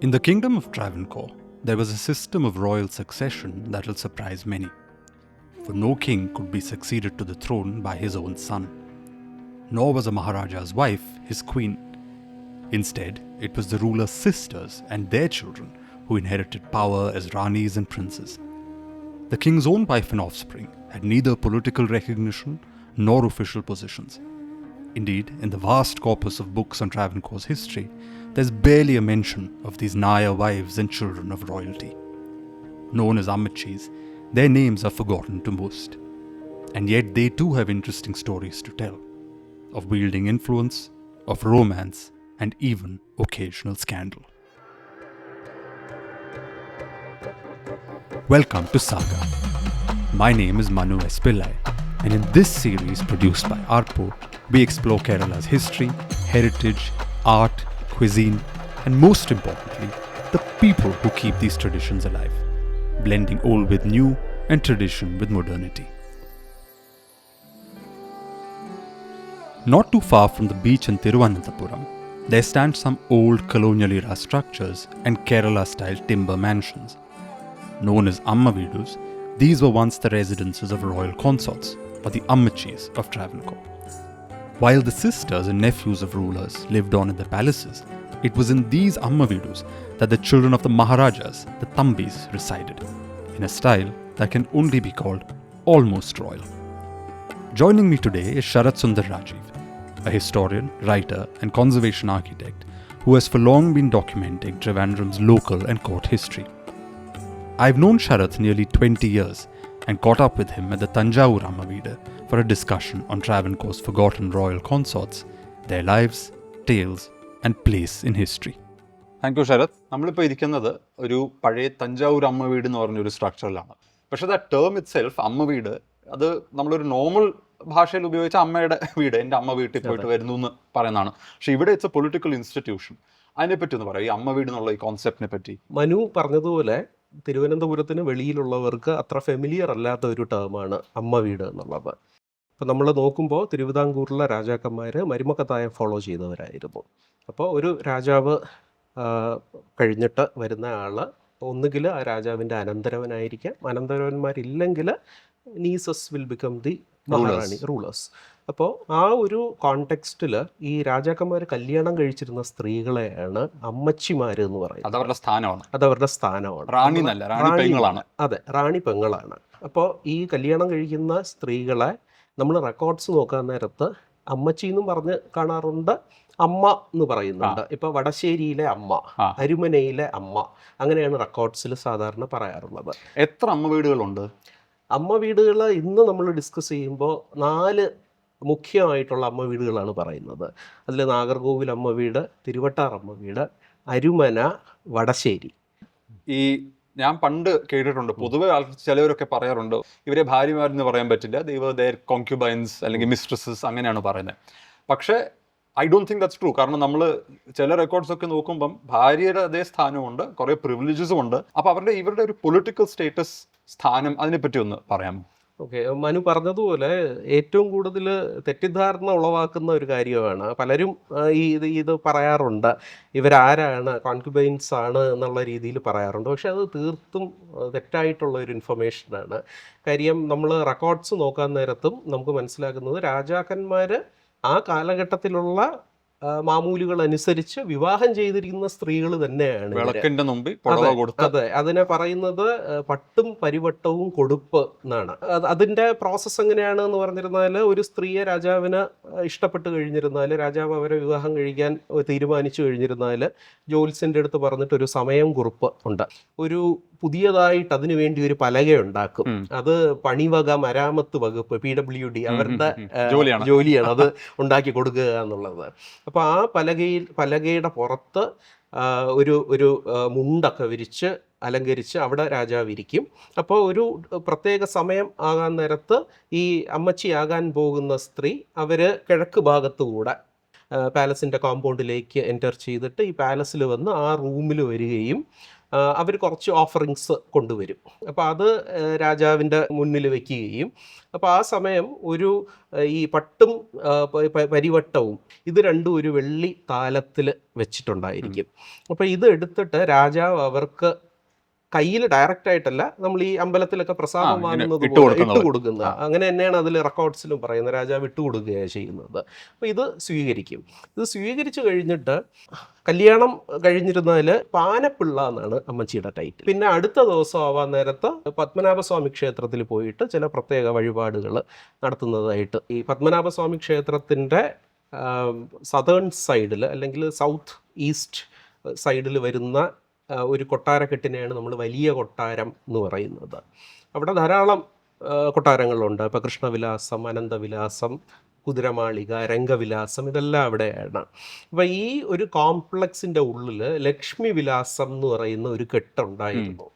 In the kingdom of Travancore, there was a system of royal succession that will surprise many. For no king could be succeeded to the throne by his own son. Nor was a Maharaja's wife his queen. Instead, it was the ruler's sisters and their children who inherited power as Ranis and princes. The king's own wife and offspring had neither political recognition nor official positions. Indeed, in the vast corpus of books on Travancore's history, there's barely a mention of these Naya wives and children of royalty. Known as Ammachis, their names are forgotten to most. And yet they too have interesting stories to tell, of wielding influence, of romance, and even occasional scandal. Welcome to Saga. My name is Manu S. Pillai, and in this series produced by Artpo, we explore Kerala's history, heritage, art, cuisine, and most importantly, the people who keep these traditions alive, blending old with new and tradition with modernity. Not too far from the beach in Thiruvananthapuram, there stand some old colonial era structures and Kerala-style timber mansions. Known as Amma Vidus, these were once the residences of royal consorts, or the Ammachis of Travancore. While the sisters and nephews of rulers lived on in their palaces, it was in these Amma Vidus that the children of the Maharajas, the Thambis, resided, in a style that can only be called almost royal. Joining me today is Sharath Sundar Rajiv, a historian, writer, and conservation architect who has for long been documenting Trivandrum's local and court history. I've known Sharath nearly 20 years and caught up with him at the Tanjavur Amma Veedu for a discussion on Travancore's forgotten royal consorts, their lives, tales, and place in history. Thank you Sharath. നമ്മളിപ്പോൾ ഇരിക്കുന്നത് ഒരു പഴയ തഞ്ചാവൂർ അമ്മ വീട് എന്ന് പറഞ്ഞൊരു സ്ട്രക്ചറിലാണ്. പക്ഷേ the term it self അമ്മ വീട്, അത് നമ്മളൊരു നോർമൽ ഭാഷയിൽ ഉപയോഗിച്ച അമ്മയുടെ വീട്, എൻ്റെ അമ്മ വീട്ടിൽ പോയിട്ട് വരുന്നു എന്ന് പറയുന്നതാണ്. പക്ഷേ ഇവിടെ ഇറ്റ്സ് എ പൊളിറ്റിക്കൽ ഇൻസ്റ്റിറ്റ്യൂഷൻ. അതിനെപ്പറ്റി ഒന്ന് പറയാം, ഈ അമ്മ വീട് എന്നുള്ള ഈ കോൺസെപ്റ്റിനെ പറ്റി. മനു പറഞ്ഞതുപോലെ തിരുവനന്തപുരത്തിന് വെളിയിലുള്ളവർക്ക് അത്ര ഫെമിലിയർ അല്ലാത്ത ഒരു ടേമാണ് അമ്മ വീട് എന്നുള്ളത്. അപ്പോൾ നമ്മൾ നോക്കുമ്പോൾ തിരുവിതാംകൂറിലെ രാജാക്കന്മാർ മരുമക്കത്തായം ഫോളോ ചെയ്തവരായിരുന്നു. അപ്പോൾ ഒരു രാജാവ് കഴിഞ്ഞിട്ട് വരുന്ന ആൾ ഒന്നുകിൽ ആ രാജാവിൻ്റെ അനന്തരവനായിരിക്കാം, അനന്തരവന്മാരില്ലെങ്കിൽ nieces will become the Maharani rulers. അപ്പോൾ ആ ഒരു കോണ്ടെക്സ്റ്റിൽ ഈ രാജാക്കന്മാർ കല്യാണം കഴിച്ചിരുന്ന സ്ത്രീകളെയാണ് അമ്മച്ചിമാർ എന്ന് പറയുന്നത്. അതവരുടെ സ്ഥാനമാണ്. അതെ, റാണി പെങ്ങളാണ്. അപ്പോൾ ഈ കല്യാണം കഴിക്കുന്ന സ്ത്രീകളെ നമ്മൾ റെക്കോർഡ്സ് നോക്കാൻ നേരത്ത് അമ്മച്ചി എന്നും പറഞ്ഞ് കാണാറുണ്ട്, അമ്മ എന്ന് പറയുന്നുണ്ട്. ഇപ്പോൾ വടശ്ശേരിയിലെ അമ്മ, അരുമനയിലെ അമ്മ, അങ്ങനെയാണ് റെക്കോർഡ്സിൽ സാധാരണ പറയാറുള്ളത്. എത്ര അമ്മ വീടുകളുണ്ട്? അമ്മ വീടുകൾ ഇന്ന് നമ്മൾ ഡിസ്കസ് ചെയ്യുമ്പോൾ 4 മുഖ്യമായിട്ടുള്ള അമ്മ വീടുകളാണ് പറയുന്നത്. അതിൽ നാഗർകോവിൽ അമ്മ വീട്, തിരുവട്ടാർ അമ്മ വീട്, അരുമന, വടശ്ശേരി. ഈ ഞാൻ പണ്ട് കേട്ടിട്ടുണ്ട്, പൊതുവെ ചിലവരൊക്കെ പറയാറുണ്ട് ഇവരെ ഭാര്യമാരെന്ന് പറയാൻ പറ്റില്ല, ദർ കോൺക്യുബൈൻസ് അല്ലെങ്കിൽ മിസ്ട്രസസ് അങ്ങനെയാണ് പറയുന്നത്. പക്ഷേ I don't think that's true. കാരണം നമ്മൾ ചില റെക്കോർഡ്സ് ഒക്കെ നോക്കുമ്പം ഭാര്യയുടെ അതേ സ്ഥാനമുണ്ട്, കുറേ പ്രിവിലേജസും ഉണ്ട്. അപ്പോൾ ഇവരുടെ ഒരു പൊളിറ്റിക്കൽ സ്റ്റേറ്റസ്, സ്ഥാനം, അതിനെപ്പറ്റി ഒന്ന് പറയാമോ? ഓക്കെ, മനു പറഞ്ഞതുപോലെ ഏറ്റവും കൂടുതൽ തെറ്റിദ്ധാരണ ഉളവാക്കുന്ന ഒരു കാര്യമാണ്. പലരും ഇത് പറയാറുണ്ട്, ഇവരാരാണ്, കോൺക്യുബൈൻസ് ആണ് എന്നുള്ള രീതിയിൽ പറയാറുണ്ട്. പക്ഷെ അത് തീർത്തും തെറ്റായിട്ടുള്ള ഒരു ഇൻഫർമേഷനാണ്. കാര്യം നമ്മൾ റെക്കോർഡ്സ് നോക്കാൻ നേരത്തും നമുക്ക് മനസ്സിലാക്കുന്നത് രാജാക്കന്മാർ ആ കാലഘട്ടത്തിലുള്ള മാമൂലുകൾ അനുസരിച്ച് വിവാഹം ചെയ്തിരിക്കുന്ന സ്ത്രീകൾ തന്നെയാണ്. അതെ, അതിനെ പറയുന്നത് പട്ടും പരിവട്ടവും കൊടുപ്പ് എന്നാണ്. അതിന്റെ പ്രോസസ്സ് എങ്ങനെയാണ് പറഞ്ഞിരുന്നാൽ, ഒരു സ്ത്രീയെ രാജാവിന് ഇഷ്ടപ്പെട്ട് കഴിഞ്ഞിരുന്നാൽ, രാജാവ് അവരെ വിവാഹം കഴിക്കാൻ തീരുമാനിച്ചു കഴിഞ്ഞിരുന്നാൽ, ജ്യോത്സ്യന്റെ അടുത്ത് പറഞ്ഞിട്ട് ഒരു സമയം കുറിപ്പ് ഉണ്ട്. ഒരു പുതിയതായിട്ട് അതിനു വേണ്ടി ഒരു പലകയുണ്ടാക്കും. അത് പണിവക മരാമത്ത് വകുപ്പ് PWD അവരുടെ ജോലിയാണ് അത് ഉണ്ടാക്കി കൊടുക്കുക എന്നുള്ളത്. അപ്പോൾ ആ പലകയുടെ പുറത്ത് ഒരു മുണ്ടൊക്കെ വിരിച്ച് അലങ്കരിച്ച് അവിടെ രാജാവ് ഇരിക്കും. അപ്പോൾ ഒരു പ്രത്യേക സമയം ആകാൻ നേരത്ത് ഈ അമ്മച്ചിയാകാൻ പോകുന്ന സ്ത്രീ അവർ കിഴക്ക് ഭാഗത്തുകൂടെ പാലസിൻ്റെ കോമ്പൗണ്ടിലേക്ക് എൻ്റർ ചെയ്തിട്ട് ഈ പാലസിൽ വന്ന് ആ റൂമിൽ വരികയും അവർ കുറച്ച് ഓഫറിങ്സ് കൊണ്ടുവരും. അപ്പോൾ അത് രാജാവിൻ്റെ മുന്നിൽ വെക്കുകയും, അപ്പോൾ ആ സമയം ഒരു ഈ പട്ടും പരിവട്ടവും ഇത് രണ്ടും ഒരു വെള്ളി താലത്തിൽ വെച്ചിട്ടുണ്ടായിരിക്കും. അപ്പോൾ ഇത് എടുത്തിട്ട് രാജാവ് അവർക്ക് കയ്യിൽ ഡയറക്റ്റ് ആയിട്ടല്ല, നമ്മൾ ഈ അമ്പലത്തിലൊക്കെ പ്രസാദം വാങ്ങുന്നത് പോലെ ഇട്ട് കൊടുക്കുന്ന, അങ്ങനെ തന്നെയാണ് അതിൽ റെക്കോർഡ്സിലും പറയുന്നത്, രാജാവ് ഇട്ട് കൊടുക്കുകയാണ് ചെയ്യുന്നത്. അപ്പോൾ ഇത് സ്വീകരിക്കും. ഇത് സ്വീകരിച്ചു കഴിഞ്ഞിട്ട് കല്യാണം കഴിഞ്ഞിരുന്നാൽ പാനപ്പിള്ള എന്നാണ് അമ്മച്ചിയുടെ ടൈറ്റിൽ. പിന്നെ അടുത്ത ദിവസം ആവാൻ നേരത്ത് പത്മനാഭസ്വാമി ക്ഷേത്രത്തിൽ പോയിട്ട് ചില പ്രത്യേക വഴിപാടുകൾ നടത്തുന്നതായിട്ട്. ഈ പത്മനാഭസ്വാമി ക്ഷേത്രത്തിൻ്റെ സതേൺ സൈഡിൽ അല്ലെങ്കിൽ സൗത്ത് ഈസ്റ്റ് സൈഡിൽ വരുന്ന ഒരു കൊട്ടാരക്കെട്ടിനെയാണ് നമ്മൾ വലിയ കൊട്ടാരം എന്ന് പറയുന്നത്. അവിടെ ധാരാളം കൊട്ടാരങ്ങളുണ്ട്. ഇപ്പോൾ കൃഷ്ണവിലാസം, അനന്തവിലാസം, കുതിരമാളിക, രംഗവിലാസം, ഇതെല്ലാം അവിടെയാണ്. അപ്പോൾ ഈ ഒരു കോംപ്ലക്സിൻ്റെ ഉള്ളിൽ ലക്ഷ്മി വിലാസം എന്ന് പറയുന്ന ഒരു കെട്ടുണ്ടായിരുന്നു.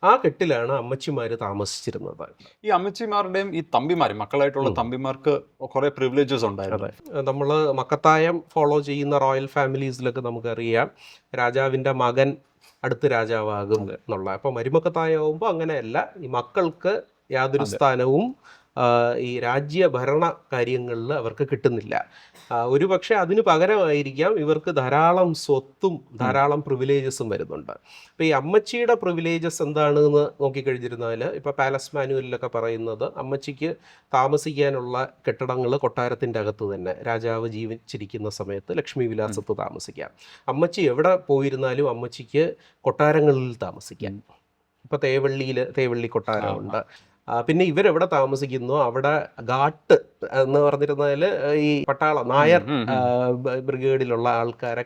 ആ കെട്ടിലാണ് അമ്മച്ചിമാർ താമസിച്ചിരുന്നത്. ഈ അമ്മച്ചിമാരുടെയും ഈ തമ്പിമാരും മക്കളായിട്ടുള്ള തമ്പിമാർക്ക് കുറെ പ്രിവിലേജസ് ഉണ്ടായിരുന്നു. നമ്മൾ മക്കത്തായം ഫോളോ ചെയ്യുന്ന റോയൽ ഫാമിലീസിലൊക്കെ നമുക്കറിയാം, രാജാവിൻ്റെ മകൻ അടുത്ത രാജാവാകും എന്നുള്ള. അപ്പോൾ മരുമക്കത്തായാവുമ്പോൾ അങ്ങനെയല്ല, ഈ മക്കൾക്ക് യാതൊരു സ്ഥാനവും ഈ രാജ്യഭരണ കാര്യങ്ങളിൽ അവർക്ക് കിട്ടുന്നില്ല. ഒരു പക്ഷേ അതിന് പകരമായിരിക്കാം ഇവർക്ക് ധാരാളം സ്വത്തും ധാരാളം പ്രിവിലേജസും വരുന്നുണ്ട്. അപ്പോൾ ഈ അമ്മച്ചിയുടെ പ്രിവിലേജസ് എന്താണെന്ന് നോക്കിക്കഴിഞ്ഞിരുന്നാൽ, ഇപ്പോൾ പാലസ് മാനുവലിലൊക്കെ പറയുന്നത് അമ്മച്ചിക്ക് താമസിക്കാനുള്ള കെട്ടിടങ്ങൾ കൊട്ടാരത്തിൻ്റെ അകത്ത് തന്നെ രാജാവ് ജീവിച്ചിരിക്കുന്ന സമയത്ത് ലക്ഷ്മി വിലാസത്ത് താമസിക്കാം. അമ്മച്ചി എവിടെ പോയിരുന്നാലും അമ്മച്ചിക്ക് കൊട്ടാരങ്ങളിൽ താമസിക്കാം. ഇപ്പോൾ തേവള്ളി കൊട്ടാരമുണ്ട്. പിന്നെ ഇവരെവിടെ താമസിക്കുന്നു അവിടെ ഘാട്ട് എന്ന് പറഞ്ഞിരുന്നാൽ ഈ പട്ടാള നായർ ബ്രിഗേഡിലുള്ള ആൾക്കാരെ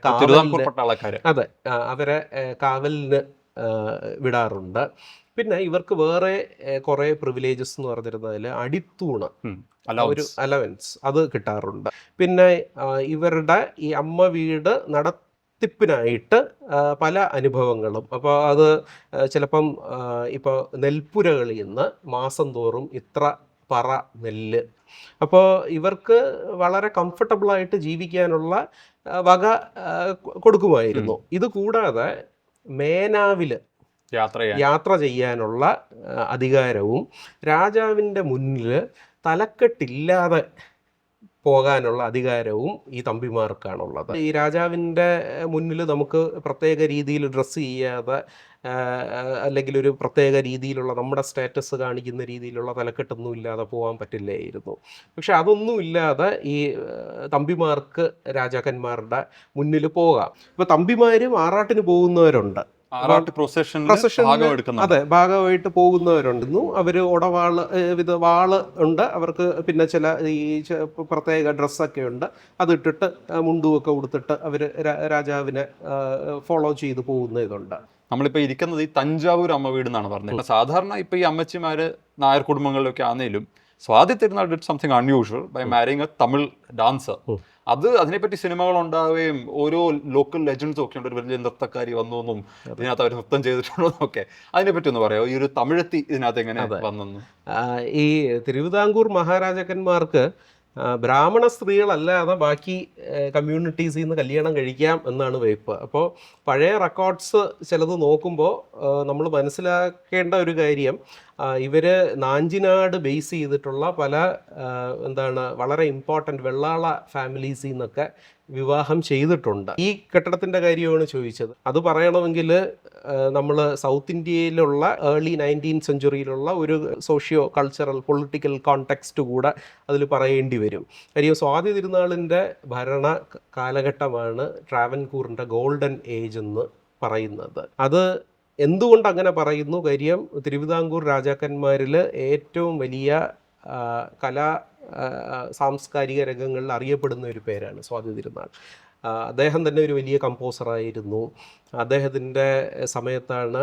അതെ അവരെ കാവലിന് വിടാറുണ്ട്. പിന്നെ ഇവർക്ക് വേറെ കുറേ പ്രിവിലേജസ് എന്ന് പറഞ്ഞിരുന്നതിൽ അടിത്തൂണ് ഒരു അലവൻസ് അത് കിട്ടാറുണ്ട്. പിന്നെ ഇവരുടെ ഈ അമ്മ വീട് ത്തിപ്പിനായിട്ട് പല അനുഭവങ്ങളും. അപ്പോൾ അത് ചിലപ്പം ഇപ്പോൾ നെൽപ്പുരകളിൽ നിന്ന് മാസം തോറും ഇത്ര പറ നെല്ല്, അപ്പോൾ ഇവർക്ക് വളരെ കംഫർട്ടബിളായിട്ട് ജീവിക്കാനുള്ള വക കൊടുക്കുമായിരുന്നു. ഇത് കൂടാതെ മേനാവിൽ യാത്ര ചെയ്യാനുള്ള അധികാരവും രാജാവിൻ്റെ മുന്നിൽ തലക്കെട്ടില്ലാതെ പോകാനുള്ള അധികാരവും ഈ തമ്പിമാർക്കാണുള്ളത്. ഈ രാജാവിൻ്റെ മുന്നിൽ നമുക്ക് പ്രത്യേക രീതിയിൽ ഡ്രസ്സ് ചെയ്യാതെ അല്ലെങ്കിൽ ഒരു പ്രത്യേക രീതിയിലുള്ള നമ്മുടെ സ്റ്റാറ്റസ് കാണിക്കുന്ന രീതിയിലുള്ള തലക്കെട്ടൊന്നും ഇല്ലാതെ പോകാൻ പറ്റില്ലായിരുന്നു. പക്ഷെ അതൊന്നും ഇല്ലാതെ ഈ തമ്പിമാർക്ക് രാജാക്കന്മാരുടെ മുന്നിൽ പോകാം. ഇപ്പോൾ തമ്പിമാർ ആറാട്ടിന് പോകുന്നവരുണ്ട്, അതെ ഭാഗമായിട്ട് പോകുന്നവരുണ്ടെന്നു. അവർ വാള് ഉണ്ട് അവർക്ക്. പിന്നെ ചില ഈ പ്രത്യേക ഡ്രസ്സൊക്കെ ഉണ്ട്, അതിട്ടിട്ട് മുണ്ടുമൊക്കെ ഉടുത്തിട്ട് അവർ രാജാവിനെ ഫോളോ ചെയ്ത് പോകുന്ന ഇതുണ്ട്. നമ്മളിപ്പോൾ ഇരിക്കുന്നത് ഈ തഞ്ചാവൂർ അമ്മ വീട് എന്നാണ് പറഞ്ഞത്. സാധാരണ ഇപ്പോൾ ഈ അമ്മച്ചിമാര് നായർ കുടുംബങ്ങളിലൊക്കെ ആണെങ്കിലും Swathi Thirunal did something unusual by marrying a Tamil dancer. അതിനെപ്പറ്റി സിനിമകൾ ഉണ്ടാവുകയും ഓരോ ലോക്കൽ ലെജൻഡ്സും ഒക്കെ ഉണ്ട്. ഒരു വലിയ നൃത്തക്കാരി വന്നു എന്നും ഇതിനകത്ത് അവർ നൃത്തം ചെയ്തിട്ടുണ്ടെന്നും ഒക്കെ. അതിനെപ്പറ്റി ഒന്ന് പറയാമോ? ഈ ഒരു തമിഴെത്തി ഇതിനകത്ത് എങ്ങനെ വന്നെന്ന്? ഈ തിരുവിതാംകൂർ മഹാരാജാക്കന്മാർക്ക് ബ്രാഹ്മണ സ്ത്രീകളല്ലാതെ ബാക്കി കമ്മ്യൂണിറ്റീസിൽ നിന്ന് കല്യാണം കഴിക്കാം എന്നാണ് വെയ്പ്പ്. അപ്പോൾ പഴയ റെക്കോർഡ്സ് ചിലത് നോക്കുമ്പോൾ നമ്മൾ മനസ്സിലാക്കേണ്ട ഒരു കാര്യം, ഇവർ നാഞ്ചിനാട് ബേസ് ചെയ്തിട്ടുള്ള പല വളരെ ഇമ്പോർട്ടൻ്റ് വെള്ളാള ഫാമിലീസിൽ നിന്നൊക്കെ വിവാഹം ചെയ്തിട്ടുണ്ട്. ഈ കെട്ടിടത്തിൻ്റെ കാര്യമാണ് ചോദിച്ചത്. അത് പറയണമെങ്കിൽ നമ്മൾ സൗത്ത് ഇന്ത്യയിലുള്ള ഏർലി 19th സെഞ്ച്വറിയിലുള്ള ഒരു സോഷ്യോ കൾച്ചറൽ പൊളിറ്റിക്കൽ കോണ്ടെക്സ്റ്റ് കൂടെ അതിൽ പറയേണ്ടി വരും. കാര്യം സ്വാതി തിരുനാളിൻ്റെ ഭരണ കാലഘട്ടമാണ് ട്രാവൻകൂറിൻ്റെ ഗോൾഡൻ ഏജ് എന്ന് പറയുന്നത്. അത് എന്തുകൊണ്ട് അങ്ങനെ പറയുന്നു? കാര്യം തിരുവിതാംകൂർ രാജാക്കന്മാരിൽ ഏറ്റവും വലിയ സാംസ്കാരിക രംഗങ്ങളിൽ അറിയപ്പെടുന്ന ഒരു പേരാണ് സ്വാതി തിരുനാൾ. അദ്ദേഹം തന്നെ ഒരു വലിയ കമ്പോസറായിരുന്നു. അദ്ദേഹത്തിൻ്റെ സമയത്താണ്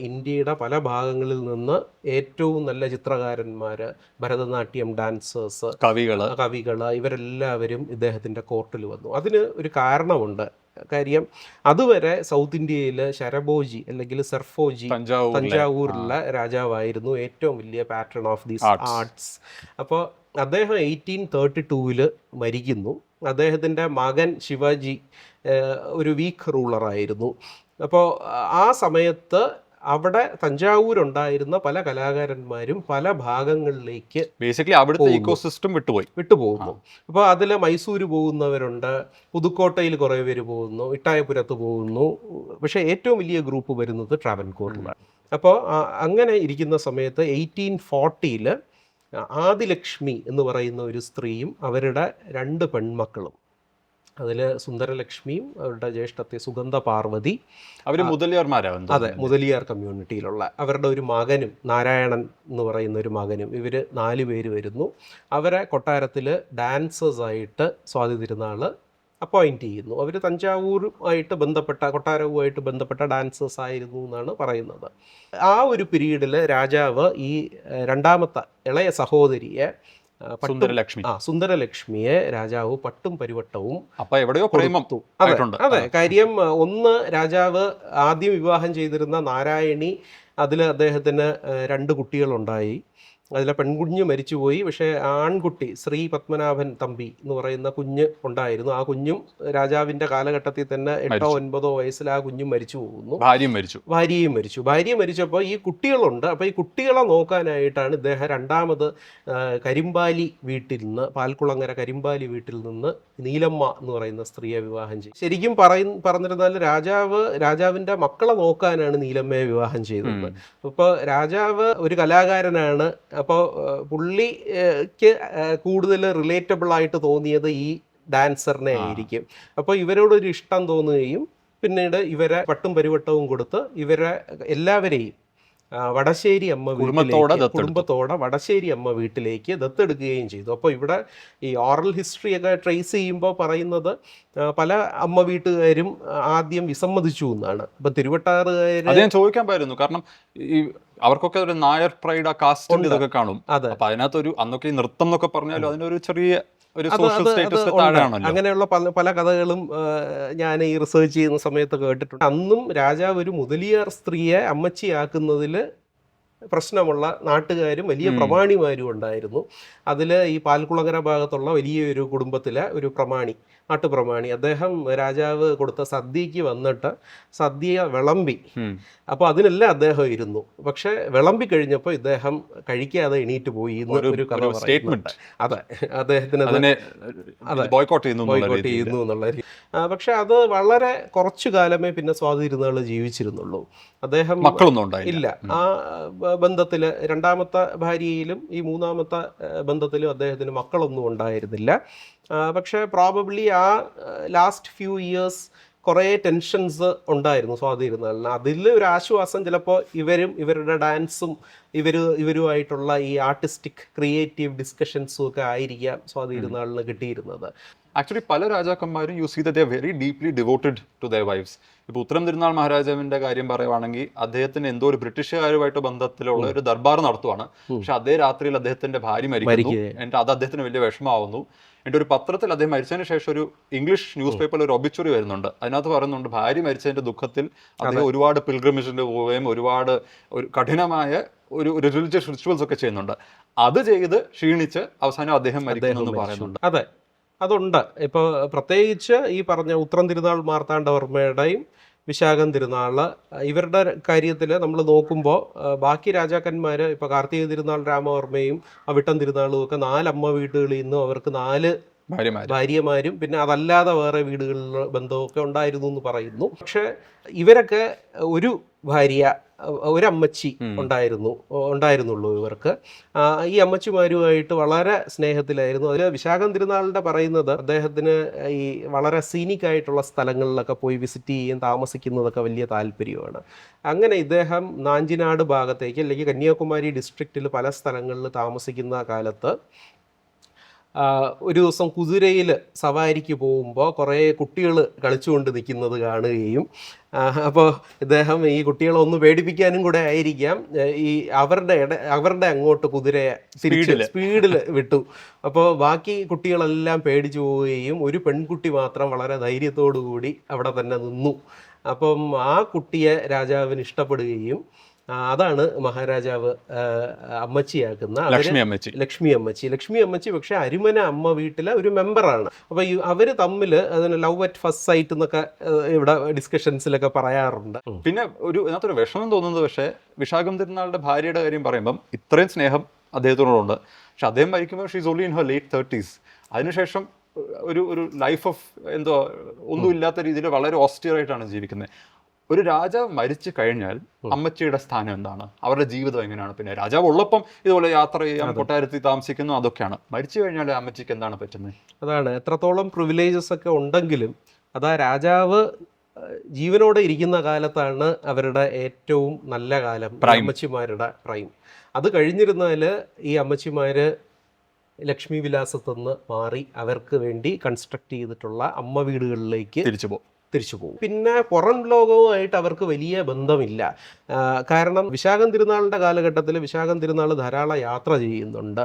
ഇന്ത്യയുടെ പല ഭാഗങ്ങളിൽ നിന്ന് ഏറ്റവും നല്ല ചിത്രകാരന്മാർ, ഭരതനാട്യം ഡാൻസേഴ്സ്, കവികൾ ഇവരെല്ലാവരും ഇദ്ദേഹത്തിൻ്റെ കോർട്ടിൽ വന്നു. അതിന് ഒരു കാരണമുണ്ട്. കാര്യം അതുവരെ സൗത്ത് ഇന്ത്യയിൽ ശരഭോജി അല്ലെങ്കിൽ സർഫോജി തഞ്ചാവൂരിലെ രാജാവായിരുന്നു ഏറ്റവും വലിയ പാട്രൺ ഓഫ് ദീസ് ആർട്സ്. അപ്പോൾ അദ്ദേഹം 1832 മരിക്കുന്നു. അദ്ദേഹത്തിൻ്റെ മകൻ ശിവാജി ഒരു വീക്ക് റൂളറായിരുന്നു. അപ്പോൾ ആ സമയത്ത് അവിടെ തഞ്ചാവൂരുണ്ടായിരുന്ന പല കലാകാരന്മാരും പല ഭാഗങ്ങളിലേക്ക് ബേസിക്കലി അവിടുത്തെ ഇക്കോസിസ്റ്റം വിട്ടുപോകുന്നു. അപ്പോൾ അതിൽ മൈസൂര് പോകുന്നവരുണ്ട്, പുതുക്കോട്ടയിൽ കുറേ പേര് പോകുന്നു, ഇട്ടായപുരത്ത് പോകുന്നു. പക്ഷേ ഏറ്റവും വലിയ ഗ്രൂപ്പ് വരുന്നത് ട്രാവൻകൂറിലാണ്. അപ്പോൾ അങ്ങനെ ഇരിക്കുന്ന സമയത്ത് 1840 ആദിലക്ഷ്മി എന്ന് പറയുന്ന ഒരു സ്ത്രീയും അവരുടെ 2 പെൺമക്കളും, അതിൽ സുന്ദരലക്ഷ്മിയും അവരുടെ ജ്യേഷ്ഠത്തെ സുഗന്ധ പാർവതി, അവർ മുതലിയാർമാരാണ്. അതെ, മുതലിയാർ കമ്മ്യൂണിറ്റിയിലുള്ള അവരുടെ ഒരു മകനും നാരായണൻ എന്ന് പറയുന്ന ഒരു മകനും, ഇവർ 4 പേര് വരുന്നു. അവരെ കൊട്ടാരത്തിൽ ഡാൻസേഴ്സായിട്ട് സ്വാതി തിരുനാൾ അപ്പോയിൻറ്റ് ചെയ്യുന്നു. അവർ തഞ്ചാവൂരുമായിട്ട് ബന്ധപ്പെട്ട, കൊട്ടാരവുമായിട്ട് ബന്ധപ്പെട്ട ഡാൻസേഴ്സ് ആയിരുന്നു എന്നാണ് പറയുന്നത്. ആ ഒരു പീരീഡിൽ രാജാവ് ഈ രണ്ടാമത്തെ ഇളയ സഹോദരിയെ സുന്ദരലക്ഷ്മിയെ രാജാവ് പട്ടും പരിവട്ടവും എവിടെയോ കൊടുത്തു. അതെ, കാര്യം ഒന്ന്, രാജാവ് ആദ്യം വിവാഹം ചെയ്തിരുന്ന നാരായണി, അതിൽ അദ്ദേഹത്തിന് 2 കുട്ടികളുണ്ടായി. അതിലെ പെൺകുഞ്ഞ് മരിച്ചുപോയി. പക്ഷേ ആൺകുട്ടി ശ്രീ പത്മനാഭൻ തമ്പി എന്ന് പറയുന്ന കുഞ്ഞ് ഉണ്ടായിരുന്നു. ആ കുഞ്ഞും രാജാവിൻ്റെ കാലഘട്ടത്തിൽ തന്നെ 8ഓ 9ഓ വയസ്സിൽ ആ കുഞ്ഞും മരിച്ചു പോകുന്നു. ഭാര്യയും മരിച്ചു. ഭാര്യ മരിച്ചപ്പോൾ ഈ കുട്ടികളുണ്ട്. അപ്പോൾ ഈ കുട്ടികളെ നോക്കാനായിട്ടാണ് ഇദ്ദേഹം രണ്ടാമത് കരിമ്പാലി വീട്ടിൽ നിന്ന്, പാൽക്കുളങ്ങര കരിമ്പാലി വീട്ടിൽ നിന്ന് നീലമ്മ എന്ന് പറയുന്ന സ്ത്രീയെ വിവാഹം ചെയ്തു. ശരിക്കും പറഞ്ഞിരുന്നാൽ രാജാവിൻ്റെ മക്കളെ നോക്കാനാണ് നീലമ്മയെ വിവാഹം ചെയ്തത്. അപ്പോൾ രാജാവ് ഒരു കലാകാരനാണ്. അപ്പോൾ പുള്ളിക്ക് കൂടുതൽ റിലേറ്റബിൾ ആയിട്ട് തോന്നിയത് ഈ ഡാൻസറിനെ ആയിരിക്കും. അപ്പോൾ ഇവരോടൊരു ഇഷ്ടം തോന്നുകയും പിന്നീട് ഇവരെ പട്ടും പരിവട്ടവും കൊടുത്ത് ഇവരെ എല്ലാവരെയും വടശ്ശേരി അമ്മ കുടുംബത്തോടെ വടശ്ശേരി അമ്മ വീട്ടിലേക്ക് ദത്തെടുക്കുകയും ചെയ്തു. അപ്പോൾ ഇവിടെ ഈ ഓറൽ ഹിസ്റ്ററി ഒക്കെ ട്രേസ് ചെയ്യുമ്പോൾ പറയുന്നത് പല അമ്മ വീട്ടുകാരും ആദ്യം വിസമ്മതിച്ചു എന്നാണ്. ഇപ്പം തിരുവട്ടാറുകാർ ചോദിക്കാൻ പറ്റുന്നു, കാരണം ഈ അവർക്കൊക്കെ ഒരു നായർ പ്രൈഡ്, കാസ്റ്റ് ഇതൊക്കെ കാണും. അപ്പൊ അതിനകത്തൊരു അന്നൊക്കെ നൃത്തം എന്നൊക്കെ പറഞ്ഞാലും അതിനൊരു ചെറിയ അങ്ങനെയുള്ള പല കഥകളും ഞാൻ ഈ റിസർച്ച് ചെയ്യുന്ന സമയത്ത് കേട്ടിട്ടുണ്ട്. അന്നും രാജാവ് ഒരു മുതലിയാർ സ്ത്രീയെ അമ്മച്ചിയാക്കുന്നതിൽ പ്രശ്നമുള്ള നാട്ടുകാരും വലിയ പ്രമാണിമാരും ഉണ്ടായിരുന്നു. അതിൽ ഈ പാൽക്കുളങ്ങര ഭാഗത്തുള്ള വലിയൊരു കുടുംബത്തിലെ ഒരു നാട്ടുപ്രമാണി, അദ്ദേഹം രാജാവ് കൊടുത്ത സദ്യക്ക് വന്നിട്ട് സദ്യ വിളമ്പി. അപ്പോൾ അതിനെല്ലാം അദ്ദേഹം ഇരുന്നു. പക്ഷെ വിളമ്പി കഴിഞ്ഞപ്പോൾ ഇദ്ദേഹം കഴിക്കാതെ എണീറ്റ് പോയി എന്നൊരു കഥ പറയുന്നുണ്ട്. അതെ, അദ്ദേഹത്തിന് ബോയ്ക്കോട്ട് ചെയ്യുന്നു എന്നുള്ള. പക്ഷെ അത് വളരെ കുറച്ചു കാലമേ പിന്നെ സ്വാതി തിരുനാൾ ജീവിച്ചിരുന്നുള്ളൂ. അദ്ദേഹം ഇല്ല, ആ ബന്ധത്തിൽ രണ്ടാമത്തെ ഭാര്യയിലും ഈ മൂന്നാമത്തെ ബന്ധത്തിലും അദ്ദേഹത്തിന് മക്കളൊന്നും ഉണ്ടായിരുന്നില്ല. പക്ഷേ പ്രോബബ്ലി ആ ലാസ്റ്റ് ഫ്യൂ ഇയേഴ്സ് കുറേ ടെൻഷൻസ് ഉണ്ടായിരുന്നു സ്വാതി തിരുനാളിന്. അതിൽ ഒരു ആശ്വാസം ചിലപ്പോൾ ഇവരുടെ ഡാൻസും ഇവരുമായിട്ടുള്ള ഈ ആർട്ടിസ്റ്റിക് ക്രിയേറ്റീവ് ഡിസ്കഷൻസും ഒക്കെ ആയിരിക്കാം സ്വാതി തിരുനാളിന് കിട്ടിയിരുന്നത്. ആക്ച്വലി പല രാജാക്കന്മാരും you see that they are very deeply devoted to their wives. ഇപ്പോൾ ഉത്തരം തിരുനാൾ മഹാരാജാവിന്റെ കാര്യം പറയുവാണെങ്കിൽ അദ്ദേഹത്തിന് എന്തോ ഒരു ബ്രിട്ടീഷുകാരുമായിട്ട് ബന്ധത്തിലുള്ള ഒരു ദർബാർ നടത്തുവാണ്. പക്ഷെ അതേ രാത്രിയിൽ അദ്ദേഹത്തിന്റെ ഭാര്യ മരിക്കുന്നു. എന്നിട്ട് അത് അദ്ദേഹത്തിന് വലിയ വിഷമമാവുന്നു. എന്നിട്ട് ഒരു പത്രത്തിൽ അദ്ദേഹം മരിച്ചതിന് ശേഷം ഒരു ഇംഗ്ലീഷ് ന്യൂസ് പേപ്പറിൽ ഒരു ഒബിച്വറി വരുന്നുണ്ട്. അതിനകത്ത് പറയുന്നുണ്ട് ഭാര്യ മരിച്ചതിന്റെ ദുഃഖത്തിൽ അദ്ദേഹം ഒരുപാട് പിൽഗ്രിമേജിന് പോവുകയും ഒരുപാട് ഒരു കഠിനമായ ഒരു റിലീജിയസ് റിച്വൽസ് ഒക്കെ ചെയ്യുന്നുണ്ട്. അത് ചെയ്ത് ക്ഷീണിച്ച് അവസാനം അദ്ദേഹം മരിക്കുന്നു പറയുന്നുണ്ട്. അതെ, അതുണ്ട്. ഇപ്പോൾ പ്രത്യേകിച്ച് ഈ പറഞ്ഞ ഉത്രം തിരുനാൾ മാർത്താണ്ഡവർമ്മയുടെയും വിശാഖം തിരുനാൾ, ഇവരുടെ കാര്യത്തിൽ നമ്മൾ നോക്കുമ്പോൾ ബാക്കി രാജാക്കന്മാർ, ഇപ്പോൾ കാർത്തിക തിരുനാൾ രാമവർമ്മയും അവിട്ടം തിരുനാളും ഒക്കെ 4 അമ്മ വീടുകളിൽ നിന്നും അവർക്ക് 4 ഭാര്യമാരും പിന്നെ അതല്ലാതെ വേറെ വീടുകളിൽ ബന്ധമൊക്കെ ഉണ്ടായിരുന്നു എന്ന് പറയുന്നു. പക്ഷെ ഇവരൊക്കെ ഒരു ഭാര്യ, ഒരമ്മച്ചി ഉണ്ടായിരുന്നുള്ളൂ ഇവർക്ക്. ഈ അമ്മച്ചിമാരുമായിട്ട് വളരെ സ്നേഹത്തിലായിരുന്നു. അതിൽ വിശാഖം തിരുനാളിൻ്റെ പറയുന്നത് അദ്ദേഹത്തിന് ഈ വളരെ സീനിക് ആയിട്ടുള്ള സ്ഥലങ്ങളിലൊക്കെ പോയി വിസിറ്റ് ചെയ്യുകയും താമസിക്കുന്നതൊക്കെ വലിയ താല്പര്യമാണ്. അങ്ങനെ ഇദ്ദേഹം നാഞ്ചിനാട് ഭാഗത്തേക്ക് അല്ലെങ്കിൽ കന്യാകുമാരി ഡിസ്ട്രിക്റ്റിൽ പല സ്ഥലങ്ങളിൽ താമസിക്കുന്ന കാലത്ത് ഒരു ദിവസം കുതിരയിൽ സവാരിക്ക് പോകുമ്പോൾ കുറേ കുട്ടികൾ കളിച്ചുകൊണ്ട് നിൽക്കുന്നത് കാണുകയും, അപ്പോൾ ഇദ്ദേഹം ഈ കുട്ടികളെ ഒന്ന് പേടിപ്പിക്കാനും കൂടെ ആയിരിക്കാം ഈ അവരുടെ അങ്ങോട്ട് കുതിരയെ സ്പീഡിൽ വിട്ടു. അപ്പോൾ ബാക്കി കുട്ടികളെല്ലാം പേടിച്ചു പോവുകയും ഒരു പെൺകുട്ടി മാത്രം വളരെ ധൈര്യത്തോടു കൂടി അവിടെ തന്നെ നിന്നു. അപ്പം ആ കുട്ടിയെ രാജാവിന് ഇഷ്ടപ്പെടുകയും അതാണ് മഹാരാജാവ് അമ്മച്ചിയാക്കുന്ന ലക്ഷ്മി അമ്മച്ചി. ലക്ഷ്മി അമ്മച്ചി പക്ഷേ അരിമന അമ്മ വീട്ടിലെ ഒരു മെമ്പറാണ്. അപ്പോൾ അവർ തമ്മിൽ അതിന് ലവ് അറ്റ് ഫസ്റ്റ് സൈറ്റ് എന്നൊക്കെ ഇവിടെ ഡിസ്കഷൻസിലൊക്കെ പറയാറുണ്ട്. പിന്നെ ഇതിനകത്തൊരു വിഷമം തോന്നുന്നത് പക്ഷേ വിശാഖം തിരുനാളുടെ ഭാര്യയുടെ കാര്യം പറയുമ്പം ഇത്രയും സ്നേഹം അദ്ദേഹത്തിനോടുണ്ട്, പക്ഷെ അദ്ദേഹം മരിക്കുമ്പോൾ she's only in her late 30s. അതിനുശേഷം ഒരു ലൈഫ് ഓഫ് എന്തോ ഒന്നുമില്ലാത്ത രീതിയിൽ വളരെ ഓസ്റ്റിയറായിട്ടാണ് ജീവിക്കുന്നത്. ഒരു രാജാവ് മരിച്ചു കഴിഞ്ഞാൽ അമ്മച്ചിയുടെ സ്ഥാനം എന്താണ്, അവരുടെ ജീവിതം എങ്ങനെയാണ്? പിന്നെ രാജാവ് ഉള്ളപ്പം ഇതുപോലെ യാത്ര ചെയ്യാൻ, കൊട്ടാരത്തിൽ താമസിക്കുന്നു, അതൊക്കെയാണ്. മരിച്ചു കഴിഞ്ഞാൽ അമ്മച്ചിക്ക് എന്താണ് പറ്റുന്നത്? അതാണ്, എത്രത്തോളം പ്രിവിലേജസ് ഒക്കെ ഉണ്ടെങ്കിലും അതാ രാജാവ് ജീവനോടെ ഇരിക്കുന്ന കാലത്താണ് അവരുടെ ഏറ്റവും നല്ല കാലം, അമ്മച്ചിമാരുടെ പ്രൈം. അത് കഴിഞ്ഞിരുന്നാൽ ഈ അമ്മച്ചിമാർ ലക്ഷ്മി വിലാസത്തുനിന്ന് മാറി അവർക്ക് വേണ്ടി കൺസ്ട്രക്ട് ചെയ്തിട്ടുള്ള അമ്മ വീടുകളിലേക്ക് തിരിച്ചു പോകും. പിന്നെ പുറം ലോകവുമായിട്ട് അവർക്ക് വലിയ ബന്ധമില്ല. കാരണം വിശാഖം തിരുനാളിൻ്റെ കാലഘട്ടത്തിൽ വിശാഖം തിരുനാൾ ധാരാളം യാത്ര ചെയ്യുന്നുണ്ട്.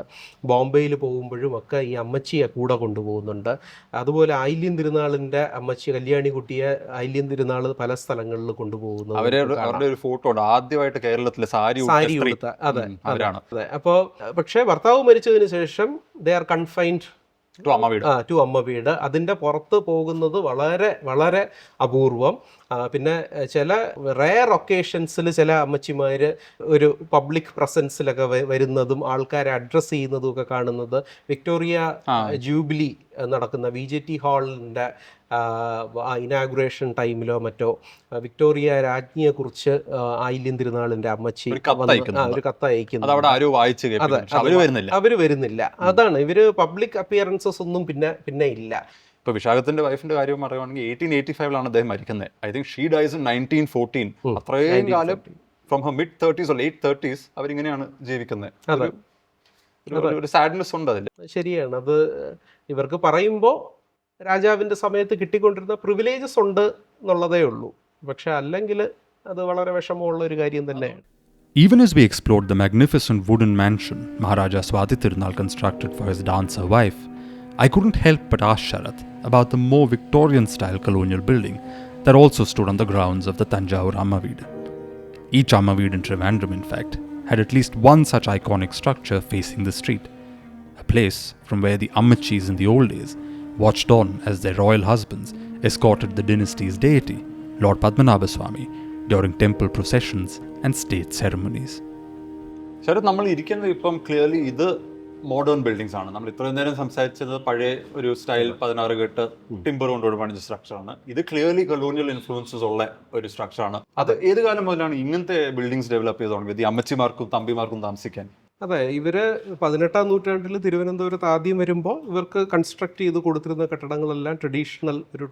ബോംബെയിൽ പോകുമ്പോഴും ഒക്കെ ഈ അമ്മച്ചിയെ കൂടെ കൊണ്ടുപോകുന്നുണ്ട്. അതുപോലെ ആയില്യം തിരുനാളിൻ്റെ അമ്മച്ചി കല്യാണിക്കുട്ടിയെ ആയില്യം തിരുനാൾ പല സ്ഥലങ്ങളിൽ കൊണ്ടുപോകുന്നു. അവരുടെ ഒരു ഫോട്ടോ ഉണ്ട്, ആദ്യമായിട്ട് കേരളത്തിലെ സാരി കൊടുത്ത. അതെ. അപ്പോൾ പക്ഷേ ഭർത്താവ് മരിച്ചതിന് ശേഷം ദേ ആർ കൺഫൈൻഡ് ടു അമ്മ വീട്. അതിൻ്റെ പുറത്ത് പോകുന്നത് വളരെ വളരെ അപൂർവം. പിന്നെ ചില റെയർ ഒക്കേഷൻസിൽ ചില അമ്മച്ചിമാർ ഒരു പബ്ലിക് പ്രസൻസിലൊക്കെ വരുന്നതും ആൾക്കാരെ അഡ്രസ്സ് ചെയ്യുന്നതും ഒക്കെ കാണുന്നത് വിക്ടോറിയ ജൂബിലി നടക്കുന്ന VJT ഹാളിൻ്റെ ഇനാഗുറേഷൻ ടൈമിലോ മറ്റോ വിക്ടോറിയ രാജ്ഞിയെക്കുറിച്ച് ആയില്യം തിരുനാളിൻ്റെ അമ്മച്ചി ഒരു കത്ത് അയക്കുന്നു. അവർ വരുന്നില്ല. അതാണ്, ഇവര് പബ്ലിക് അപ്പിയറൻസസ് ഒന്നും പിന്നെ ഇല്ല. ഇപ്പോൾ വിശാഖത്തിന്റെ വൈഫിന്റെ കാര്യം പറയുകയാണെങ്കിൽ 1885 അദ്ദേഹം മരിക്കുന്നത്. I think she dies in 1914. അത്രയും കാലം from her mid 30s or late 30s അവരിങ്ങനെയാണ് ജീവിക്കുന്നത്. ഒരു സാഡ്നെസ് ഉണ്ട് അതിൽ. ശരിയാണ്, അത് ഇവർക്ക് പറയുമ്പോൾ രാജാവിൻ്റെ സമയത്ത് കിട്ടിക്കൊണ്ടിരുന്ന പ്രിവിലേജസ് ഉണ്ട് എന്നുള്ളതേ ഉള്ളൂ. പക്ഷെ അല്ലെങ്കിൽ അത് വളരെ വിഷമമുള്ള ഒരു കാര്യം തന്നെയാണ്. Even as we explored the magnificent wooden mansion Maharaja Swathi Tirunal constructed for his dancer wife, I couldn't help but ask Sharath about the more Victorian-style colonial building that also stood on the grounds of the Tanjavur Ammaveedu. Each Ammaveedu in Trivandrum, in fact, had at least one such iconic structure facing the street, a place from where the Ammachis in the old days watched on as their royal husbands escorted the dynasty's deity, Lord Padmanabha Swami, during temple processions and state ceremonies. Sarath, നമ്മൾ ഇരിക്കുന്നത് ഇപ്പം clearly ഇത് modern buildings ആണ്. നമ്മൾ ഇത്രയും നേരം സംസാരിച്ചത് പഴയ ഒരു സ്റ്റൈൽ 16 കെട്ട് ടിമ്പർ കൊണ്ടുള്ള പണിച്ച സ്ട്രക്ചറാണ്. ഇത് ക്ലിയർലി കൊളോണിയൽ ഇൻഫ്ലുവൻസസ് ഉള്ള ഒരു സ്ട്രക്ചറാണ്. അത് ഏത് കാലം മുതലാണ് ഇങ്ങനത്തെ ബിൽഡിങ്സ് ഡെവലപ്പ് ചെയ്ത് തുടങ്ങിയത്, ഈ അമ്മച്ചിമാർക്കും തമ്പിമാർക്കും താമസിക്കാൻ? അതെ, ഇവര് 18ാം നൂറ്റാണ്ടിൽ തിരുവനന്തപുരത്ത് ആദ്യം വരുമ്പോൾ ഇവർക്ക് കൺസ്ട്രക്ട് ചെയ്ത് കൊടുത്തിരുന്ന കെട്ടിടങ്ങളെല്ലാം ട്രഡീഷണൽ ഒരു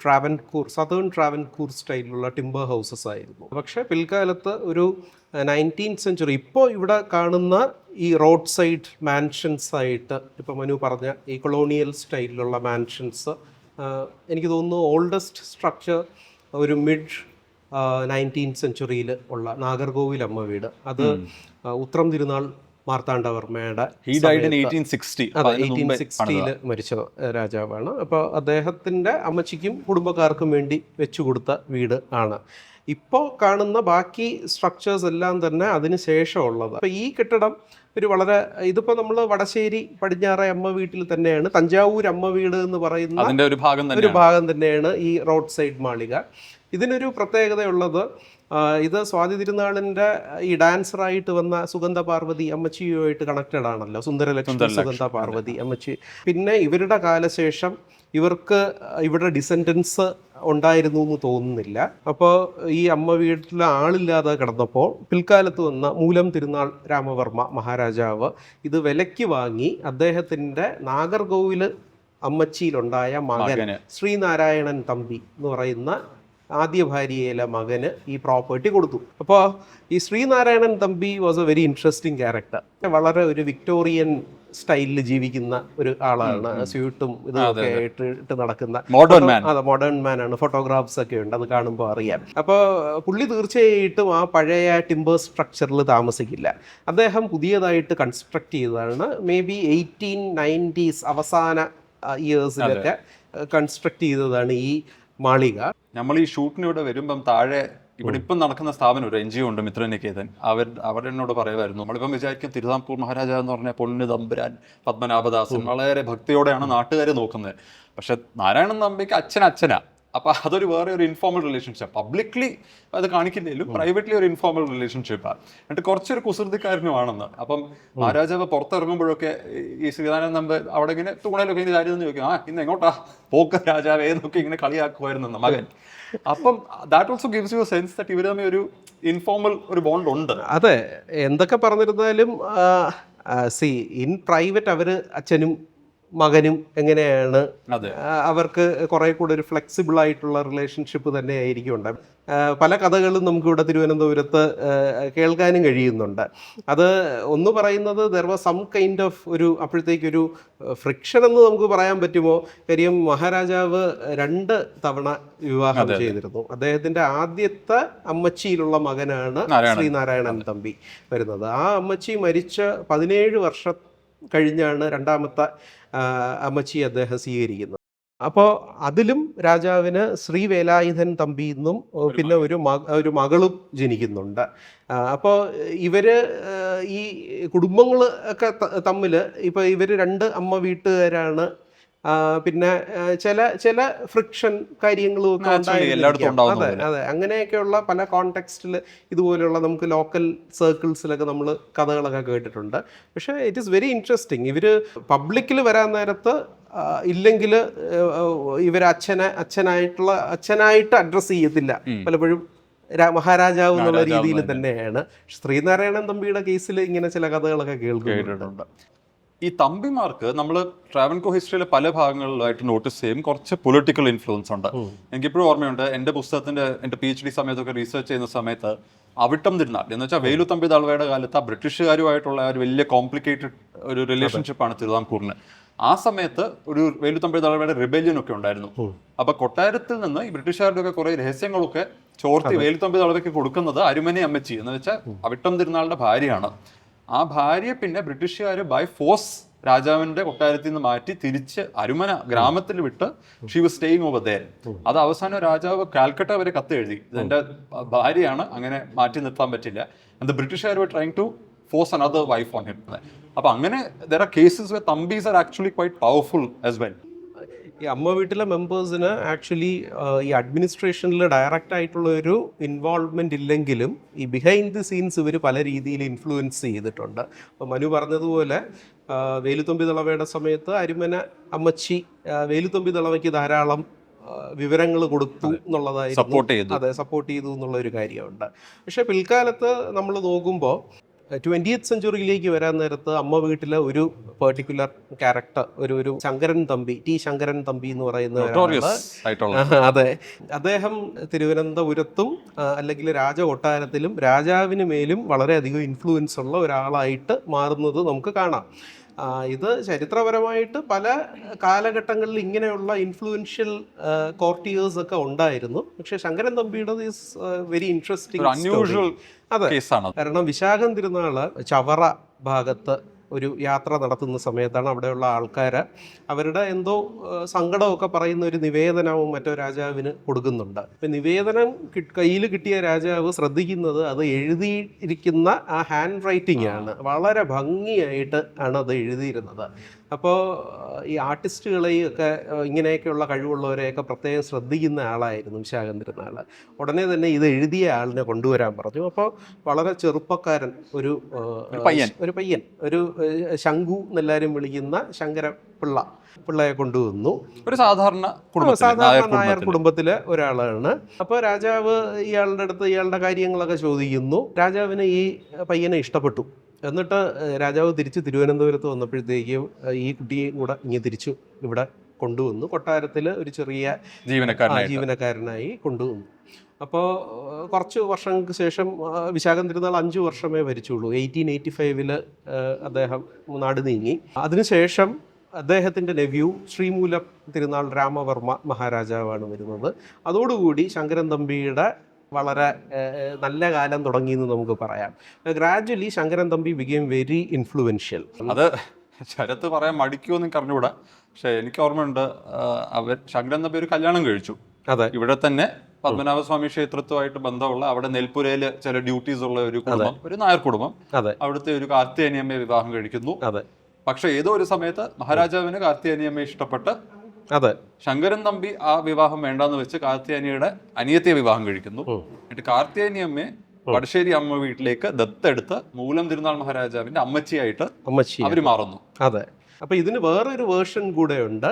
സതേൺ ട്രാവൻകൂർ സ്റ്റൈലിലുള്ള ടിമ്പർ ഹൗസസ് ആയിരുന്നു. പക്ഷേ പിൽക്കാലത്ത് ഒരു 19th സെഞ്ച്വറി ഇപ്പോൾ ഇവിടെ കാണുന്ന ഈ റോഡ് സൈഡ് മാൻഷൻസ് ആയിട്ട് ഇപ്പോൾ മനു പറഞ്ഞ ഈ കൊളോണിയൽ സ്റ്റൈലിലുള്ള മാൻഷൻസ്, എനിക്ക് തോന്നുന്നു ഓൾഡസ്റ്റ് സ്ട്രക്ചർ ഒരു മിഡ് 19th സെഞ്ച്വറിയിൽ ഉള്ള നാഗർകോവിൽ അമ്മ വീട്. അത് ഉത്രം തിരുനാൾ മാർത്താണ്ഡവർമ്മയുടെ 1860 മരിച്ച രാജാവാണ്. അപ്പോൾ അദ്ദേഹത്തിൻ്റെ അമ്മച്ചിക്കും കുടുംബക്കാർക്കും വേണ്ടി വെച്ചു കൊടുത്ത വീട് ആണ്. ഇപ്പോൾ കാണുന്ന ബാക്കി സ്ട്രക്ചേഴ്സ് എല്ലാം തന്നെ അതിന് ശേഷമുള്ളത്. അപ്പോൾ ഈ കെട്ടിടം വളരെ ഇതിപ്പോൾ നമ്മൾ വടശ്ശേരി പടിഞ്ഞാറേ അമ്മ വീട്ടിൽ തന്നെയാണ്, തഞ്ചാവൂർ അമ്മ വീട് എന്ന് പറയുന്ന ഒരു ഭാഗം തന്നെയാണ് ഈ റോഡ് സൈഡ് മാളിക. ഇതിനൊരു പ്രത്യേകതയുള്ളത്, ഇത് സ്വാതി തിരുനാളിൻ്റെ ഈ ഡാൻസറായിട്ട് വന്ന സുഗന്ധ പാർവതി അമ്മച്ചിയുമായിട്ട് കണക്റ്റഡ് ആണല്ലോ, സുന്ദരലക്ഷ്മി സുഗന്ധ പാർവതി അമ്മച്ചി. പിന്നെ ഇവരുടെ കാലശേഷം ഇവർക്ക് ഇവിടെ ഡിസെൻഡൻസ് ഉണ്ടായിരുന്നു എന്ന് തോന്നുന്നില്ല. അപ്പോൾ ഈ അമ്മ വീട്ടിൽ ആളില്ലാതെ കിടന്നപ്പോൾ പിൽക്കാലത്ത് വന്ന മൂലം തിരുനാൾ രാമവർമ്മ മഹാരാജാവ് ഇത് വിലയ്ക്ക് വാങ്ങി അദ്ദേഹത്തിൻ്റെ നാഗർകോവിൽ അമ്മച്ചിയിലുണ്ടായ മകൻ ശ്രീനാരായണൻ തമ്പി എന്ന് പറയുന്ന ആദ്യ ഭാര്യയിലെ മകന് ഈ പ്രോപ്പർട്ടി കൊടുത്തു. അപ്പോൾ ഈ Sreenarayanan Thampi was A very interesting character. വളരെ ഒരു വിക്ടോറിയൻ സ്റ്റൈലിൽ ജീവിക്കുന്ന ഒരു ആളാണ്. സ്യൂട്ടും ഇതൊക്കെ ഇട്ട് നടക്കുന്ന മോഡേൺ മാൻ ആണ്. ഫോട്ടോഗ്രാഫ്സ് ഒക്കെ ഉണ്ട്, അത് കാണുമ്പോൾ അറിയാം. അപ്പോൾ പുള്ളി തീർച്ചയായിട്ടും ആ പഴയ ടിമ്പർ സ്ട്രക്ചറിൽ താമസിക്കില്ല. അദ്ദേഹം പുതിയതായിട്ട് കൺസ്ട്രക്ട് ചെയ്തതാണ്. മേ ബി 1890s അവസാന ഇയേഴ്സിലൊക്കെ കൺസ്ട്രക്ട് ചെയ്തതാണ് ഈ മാളിക. നമ്മൾ ഈ ഷൂട്ടിന് ഇവിടെ വരുമ്പം താഴെ ഇവിടെ ഇപ്പം നടക്കുന്ന സ്ഥാപനം ഒരു NGO ഉണ്ട്, മിത്രനികേതൻ. അവരെന്നോട് പറയുമായിരുന്നു, നമ്മളിപ്പം വിചാരിക്കും തിരുവിതാംകൂർ മഹാരാജാവ് എന്ന് പറഞ്ഞാൽ പൊന്നു തമ്പുരാൻ പത്മനാഭദാസൻ വളരെ ഭക്തിയോടെയാണ് നാട്ടുകാരെ നോക്കുന്നത്. പക്ഷെ നാരായണൻ തമ്പിക്ക് അച്ഛനാ. അപ്പൊ അതൊരു വേറെ ഒരു ഇൻഫോർമൽ റിലേഷൻഷിപ്പ്. പബ്ലിക്ലി അത് കാണിക്കുന്നില്ലും പ്രൈവറ്റ്ലി ഒരു ഇൻഫോർമൽ റിലേഷൻഷിപ്പാണ്. എന്നിട്ട് കുറച്ചൊരു കുസൃതിക്കാരനുമാണെന്ന്. അപ്പം മഹാരാജാവ് പുറത്തിറങ്ങുമ്പോഴൊക്കെ ഈ ശ്രീനാരായണൻ തമ്പ് അവിടെ ഇങ്ങനെ തൂണയിലൊക്കെ ഇങ്ങനെ കാര്യം ചോദിക്കും, ഇന്ന് എങ്ങോട്ടാ പോക്ക രാജാവേ എന്നൊക്കെ ഇങ്ങനെ കളിയാക്കുമായിരുന്നു മകൻ. അപ്പം that also gives you sense that ഇവർ തമ്മിൽ ഒരു ഇൻഫോർമൽ ഒരു ബോണ്ട് ഉണ്ട്. അതെ, എന്തൊക്കെ പറഞ്ഞിരുന്നാലും ഇൻ പ്രൈവറ്റ് അവര് അച്ഛനും മകനും എങ്ങനെയാണ്, അവർക്ക് കുറെ കൂടെ ഒരു ഫ്ലെക്സിബിൾ ആയിട്ടുള്ള റിലേഷൻഷിപ്പ് തന്നെ ആയിരിക്കും ഉണ്ട്. പല കഥകളും നമുക്കിവിടെ തിരുവനന്തപുരത്ത് കേൾക്കാനും കഴിയുന്നുണ്ട്. അത് ഒന്ന് പറയുന്നത് there was some kind of ഒരു അപ്പോഴത്തേക്കൊരു ഫ്രിക്ഷൻ എന്ന് നമുക്ക് പറയാൻ പറ്റുമോ? കാര്യം മഹാരാജാവ് 2 തവണ വിവാഹം ചെയ്തിരുന്നു. അദ്ദേഹത്തിന്റെ ആദ്യത്തെ അമ്മച്ചിയിലുള്ള മകനാണ് ശ്രീനാരായണൻ തമ്പി വരുന്നത്. ആ അമ്മച്ചി മരിച്ച 17 വർഷം കഴിഞ്ഞാണ് രണ്ടാമത്തെ അമ്മച്ചി അദ്ദേഹം സ്വീകരിക്കുന്നത്. അപ്പോൾ അതിലും രാജാവിന് ശ്രീ വേലായുധൻ തമ്പി എന്നും പിന്നെ ഒരു മകളും ജനിക്കുന്നുണ്ട്. അപ്പോൾ ഇവര് ഈ കുടുംബങ്ങൾ ഒക്കെ തമ്മിൽ ഇപ്പോൾ ഇവർ 2 അമ്മ വീട്ടുകാരാണ്. പിന്നെ ചില ഫ്രിക്ഷൻ കാര്യങ്ങളും ഒക്കെ ഉണ്ടായിരിക്കും. അതെ, അങ്ങനെയൊക്കെയുള്ള പല കോണ്ടെക്സ്റ്റിൽ ഇതുപോലെയുള്ള നമുക്ക് ലോക്കൽ സർക്കിൾസിലൊക്കെ നമ്മൾ കഥകളൊക്കെ കേട്ടിട്ടുണ്ട്. പക്ഷേ ഇറ്റ് ഈസ് വെരി ഇൻട്രസ്റ്റിംഗ്. ഇവർ പബ്ലിക്കിൽ വരാൻ നേരത്ത് ഇല്ലെങ്കിൽ ഇവർ അച്ഛനായിട്ട് അഡ്രസ്സ് ചെയ്യത്തില്ല. പലപ്പോഴും മഹാരാജാവ് എന്നുള്ള രീതിയിൽ തന്നെയാണ്. ശ്രീനാരായണൻ തമ്പിയുടെ കേസിൽ ഇങ്ങനെ ചില കഥകളൊക്കെ കേൾക്കുന്നുണ്ട്. ഈ തമ്പിമാർക്ക് നമ്മൾ ട്രാവൻകോ ഹിസ്റ്ററിയിലെ പല ഭാഗങ്ങളിലായിട്ട് നോട്ടീസ് ചെയ്യും കുറച്ച് പൊളിറ്റിക്കൽ ഇൻഫ്ലുവൻസ് ഉണ്ട്. എനിക്കിപ്പോഴും ഓർമ്മയുണ്ട്, എൻ്റെ എൻ്റെ PhD സമയത്തൊക്കെ റീസെർച്ച് ചെയ്യുന്ന സമയത്ത് അവിട്ടം തിരുനാൾ എന്ന് വെച്ചാൽ വേലുത്തമ്പി ദളവയുടെ കാലത്ത് ആ ബ്രിട്ടീഷുകാരുമായിട്ടുള്ള ഒരു വലിയ കോംപ്ലിക്കേറ്റഡ് ഒരു റിലേഷൻഷിപ്പാണ് തിരുവിതാംകൂറിന്. ആ സമയത്ത് ഒരു വേലുത്തമ്പി ദളവയുടെ റിബെല്യൻ ഒക്കെ ഉണ്ടായിരുന്നു. അപ്പൊ കൊട്ടാരത്തിൽ നിന്ന് ഈ ബ്രിട്ടീഷുകാരുടെ ഒക്കെ കുറെ രഹസ്യങ്ങളൊക്കെ ചോർത്തി വേലുത്തമ്പി ദളവയ്ക്ക് കൊടുക്കുന്നത് അരുമനെ അമ്മച്ചി എന്ന് വെച്ചാൽ അവിട്ടം തിരുനാളിന്റെ ഭാര്യയാണ്. ആ ഭാര്യയെ പിന്നെ ബ്രിട്ടീഷുകാർ ബൈ ഫോഴ്സ് രാജാവിന്റെ കൊട്ടാരത്തിൽ നിന്ന് മാറ്റി തിരിച്ച് അരുമന ഗ്രാമത്തിൽ വിട്ട് she was staying over there. അത് അവസാനം രാജാവ് കാൽക്കട്ട വരെ കത്തെഴുതി, ഇതെന്റെ ഭാര്യയാണ്, അങ്ങനെ മാറ്റി നിർത്താൻ പറ്റില്ല. and the British were trying to force another wife on him. അപ്പോൾ അങ്ങനെ there are cases where തമ്പീസ് are actually quite powerful as well. ഈ അമ്മ വീട്ടിലെ മെമ്പേഴ്സിന് ആക്ച്വലി ഈ അഡ്മിനിസ്ട്രേഷനിൽ ഡയറക്റ്റ് ആയിട്ടുള്ള ഒരു ഇൻവോൾവ്മെൻ്റ് ഇല്ലെങ്കിലും ഈ ബിഹൈൻഡ് ദി സീൻസ് ഇവർ പല രീതിയിൽ ഇൻഫ്ലുവൻസ് ചെയ്തിട്ടുണ്ട്. അപ്പോൾ മനു പറഞ്ഞതുപോലെ വേലുത്തമ്പി ദളവയുടെ സമയത്ത് അരുമന അമ്മച്ചി വേലുത്തമ്പി ദളവയ്ക്ക് ധാരാളം വിവരങ്ങൾ കൊടുത്തു എന്നുള്ളതായിരുന്നു. അതെ, സപ്പോർട്ട് ചെയ്തു എന്നുള്ള ഒരു കാര്യമുണ്ട്. പക്ഷേ പിൽക്കാലത്ത് നമ്മൾ നോക്കുമ്പോൾ 20th സെഞ്ചുറിയിലേക്ക് വരാൻ നേരത്ത് അമ്മ വീട്ടിലെ ഒരു പെർട്ടിക്കുലർ ക്യാരക്ടർ ഒരു ശങ്കരൻ തമ്പി, ശങ്കരൻ തമ്പി എന്ന് പറയുന്ന, അതെ, അദ്ദേഹം തിരുവനന്തപുരത്തും അല്ലെങ്കിൽ രാജകൊട്ടാരത്തിലും രാജാവിന് മേലും വളരെയധികം ഇൻഫ്ലുവൻസ് ഉള്ള ഒരാളായിട്ട് മാറുന്നത് നമുക്ക് കാണാം. ഇത് ചരിത്രപരമായിട്ട് പല കാലഘട്ടങ്ങളിൽ ഇങ്ങനെയുള്ള ഇൻഫ്ലുവൻഷ്യൽ കോർട്ടിയേഴ്സ് ഒക്കെ ഉണ്ടായിരുന്നു. പക്ഷെ ശങ്കരൻ തമ്പിയുടെ ഈസ് വെരി ഇൻട്രസ്റ്റിംഗ്. അതെ, കാരണം വിശാഖം തിരുനാള് ചവറ ഭാഗത്ത് ഒരു യാത്ര നടത്തുന്ന സമയത്താണ് അവിടെയുള്ള ആൾക്കാർ അവരുടെ എന്തോ സങ്കടമൊക്കെ പറയുന്ന ഒരു നിവേദനവും മറ്റോ രാജാവിന് കൊടുക്കുന്നുണ്ട്. അപ്പം നിവേദനം കയ്യിൽ കിട്ടിയ രാജാവ് ശ്രദ്ധിക്കുന്നത് അത് എഴുതിയിരിക്കുന്ന ആ ഹാൻഡ് റൈറ്റിംഗ് ആണ്. വളരെ ഭംഗിയായിട്ട് ആണ് അത് എഴുതിയിരുന്നത്. അപ്പോൾ ഈ ആർട്ടിസ്റ്റുകളെയും ഒക്കെ ഇങ്ങനെയൊക്കെയുള്ള കഴിവുള്ളവരെയൊക്കെ പ്രത്യേകം ശ്രദ്ധിക്കുന്ന ആളായിരുന്നു വിശാഖം തിരുനാൾ. ഉടനെ തന്നെ ഇത് എഴുതിയ ആളിനെ കൊണ്ടുവരാൻ പറഞ്ഞു. അപ്പോൾ വളരെ ചെറുപ്പക്കാരൻ ഒരു പയ്യൻ ഒരു ശങ്കു എന്നെല്ലാവരും വിളിക്കുന്ന പിള്ളയെ കൊണ്ടുവന്നു. ഒരു സാധാരണ നായർ കുടുംബത്തിലെ ഒരാളാണ്. അപ്പോൾ രാജാവ് ഇയാളുടെ അടുത്ത് ഇയാളുടെ കാര്യങ്ങളൊക്കെ ചോദിക്കുന്നു. രാജാവിന് ഈ പയ്യനെ ഇഷ്ടപ്പെട്ടു. എന്നിട്ട് രാജാവ് തിരിച്ച് തിരുവനന്തപുരത്ത് വന്നപ്പോഴത്തേക്കും ഈ കുട്ടിയെയും കൂടെ തിരിച്ചു ഇവിടെ കൊണ്ടുവന്നു. കൊട്ടാരത്തിൽ ഒരു ചെറിയ ജീവനക്കാരനായി കൊണ്ടുവന്നു. അപ്പോൾ കുറച്ച് വർഷങ്ങൾക്ക് ശേഷം വിശാഖം തിരുനാൾ 5 വർഷമേ ഭരിച്ചുള്ളൂ. 1885 അദ്ദേഹം നാട് നീങ്ങി. അതിനുശേഷം അദ്ദേഹത്തിൻ്റെ നെവ്യൂ ശ്രീമൂലം തിരുനാൾ രാമവർമ്മ മഹാരാജാവാണ് വരുന്നത്. അതോടുകൂടി ശങ്കരൻ തമ്പിയുടെ വളരെ നല്ല കാലം തുടങ്ങിയെന്ന് നമുക്ക് പറയാം. Gradually Shankaran Thampi became very influential. അത് ശരത്ത് പറയാൻ മടിക്കുമെന്ന് എനിക്ക് അറിഞ്ഞുകൂടാ. പക്ഷെ എനിക്ക് ഓർമ്മയുണ്ട്, ശങ്കരൻ തമ്പി ഒരു കല്യാണം കഴിച്ചു. അതെ, ഇവിടെ തന്നെ പത്മനാഭസ്വാമി ക്ഷേത്രത്തുമായിട്ട് ബന്ധമുള്ള അവിടെ നെൽപ്പുരയിൽ ചില ഡ്യൂട്ടീസ് ഉള്ള ഒരു കുടുംബം, ഒരു നായർ കുടുംബം, അവിടുത്തെ ഒരു കാർത്തിയാനിയമ്മയെ വിവാഹം കഴിക്കുന്നു. പക്ഷെ ഏതോ ഒരു സമയത്ത് മഹാരാജാവിന് കാർത്തിയാനിയമ്മയെ ഇഷ്ടപ്പെട്ട് ശങ്കരൻ തമ്പി ആ വിവാഹം വേണ്ടെന്ന് വെച്ച് കാർത്തിയാനിയുടെ അനിയത്തിയെ വിവാഹം കഴിക്കുന്നു. എന്നിട്ട് കാർത്തിയാനിയമ്മയെ വടശ്ശേരി അമ്മ വീട്ടിലേക്ക് ദത്തെടുത്ത് മൂലം തിരുനാൾ മഹാരാജാവിന്റെ അമ്മച്ചിയായിട്ട് അവര് മാറുന്നു. അതെ. അപ്പോൾ ഇതിന് വേറൊരു വേർഷൻ കൂടെ ഉണ്ട്.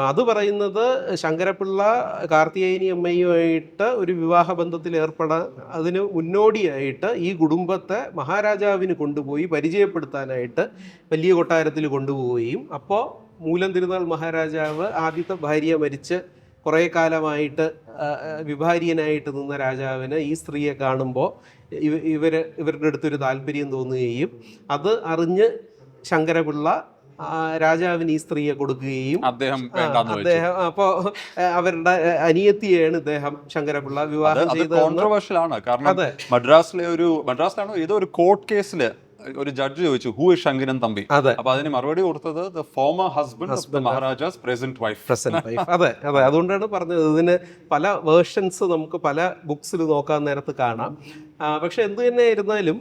അത് പറയുന്നത് ശങ്കരപ്പിള്ള കാർത്തികേയനി അമ്മയുമായിട്ട് ഒരു വിവാഹബന്ധത്തിൽ ഏർപ്പെടാൻ അതിന് മുന്നോടിയായിട്ട് ഈ കുടുംബത്തെ മഹാരാജാവിന് കൊണ്ടുപോയി പരിചയപ്പെടുത്താനായിട്ട് വലിയ കൊട്ടാരത്തിൽ കൊണ്ടുപോവുകയും അപ്പോൾ മൂലം തിരുനാൾ മഹാരാജാവ് ആദ്യത്തെ ഭാര്യ മരിച്ച് കുറേ കാലമായിട്ട് വിഭാര്യനായിട്ട് നിന്ന രാജാവിന് ഈ സ്ത്രീയെ കാണുമ്പോൾ ഇവരുടെ അടുത്തൊരു താല്പര്യം തോന്നുകയും അത് അറിഞ്ഞ് ശങ്കരപിള്ള രാജാവിന് ഈ സ്ത്രീയെ കൊടുക്കുകയും അദ്ദേഹം അപ്പോൾ അവരുടെ അനിയത്തിയാണ് ഇദ്ദേഹം ശങ്കരപിള്ള വിവാഹം ചെയ്തത്. കാരണം മദ്രാസിലാണോ ഏതോ ഒരു കോർട്ട് കേസില് ഒരു ജഡ്ജ് ചോദിച്ചു ഹൂ ഇസ് ശങ്കരൻ തമ്പി. അപ്പൊ അതിന് മറുപടി കൊടുത്തത് the former husband Maharaja's present wife. അതെ അതെ, അതുകൊണ്ടാണ് പറഞ്ഞത് ഇതിന് പല വേർഷൻസ് നമുക്ക് പല ബുക്സിൽ നോക്കാൻ നേരത്ത് കാണാം. പക്ഷെ എന്ത് തന്നെ ആയിരുന്നാലും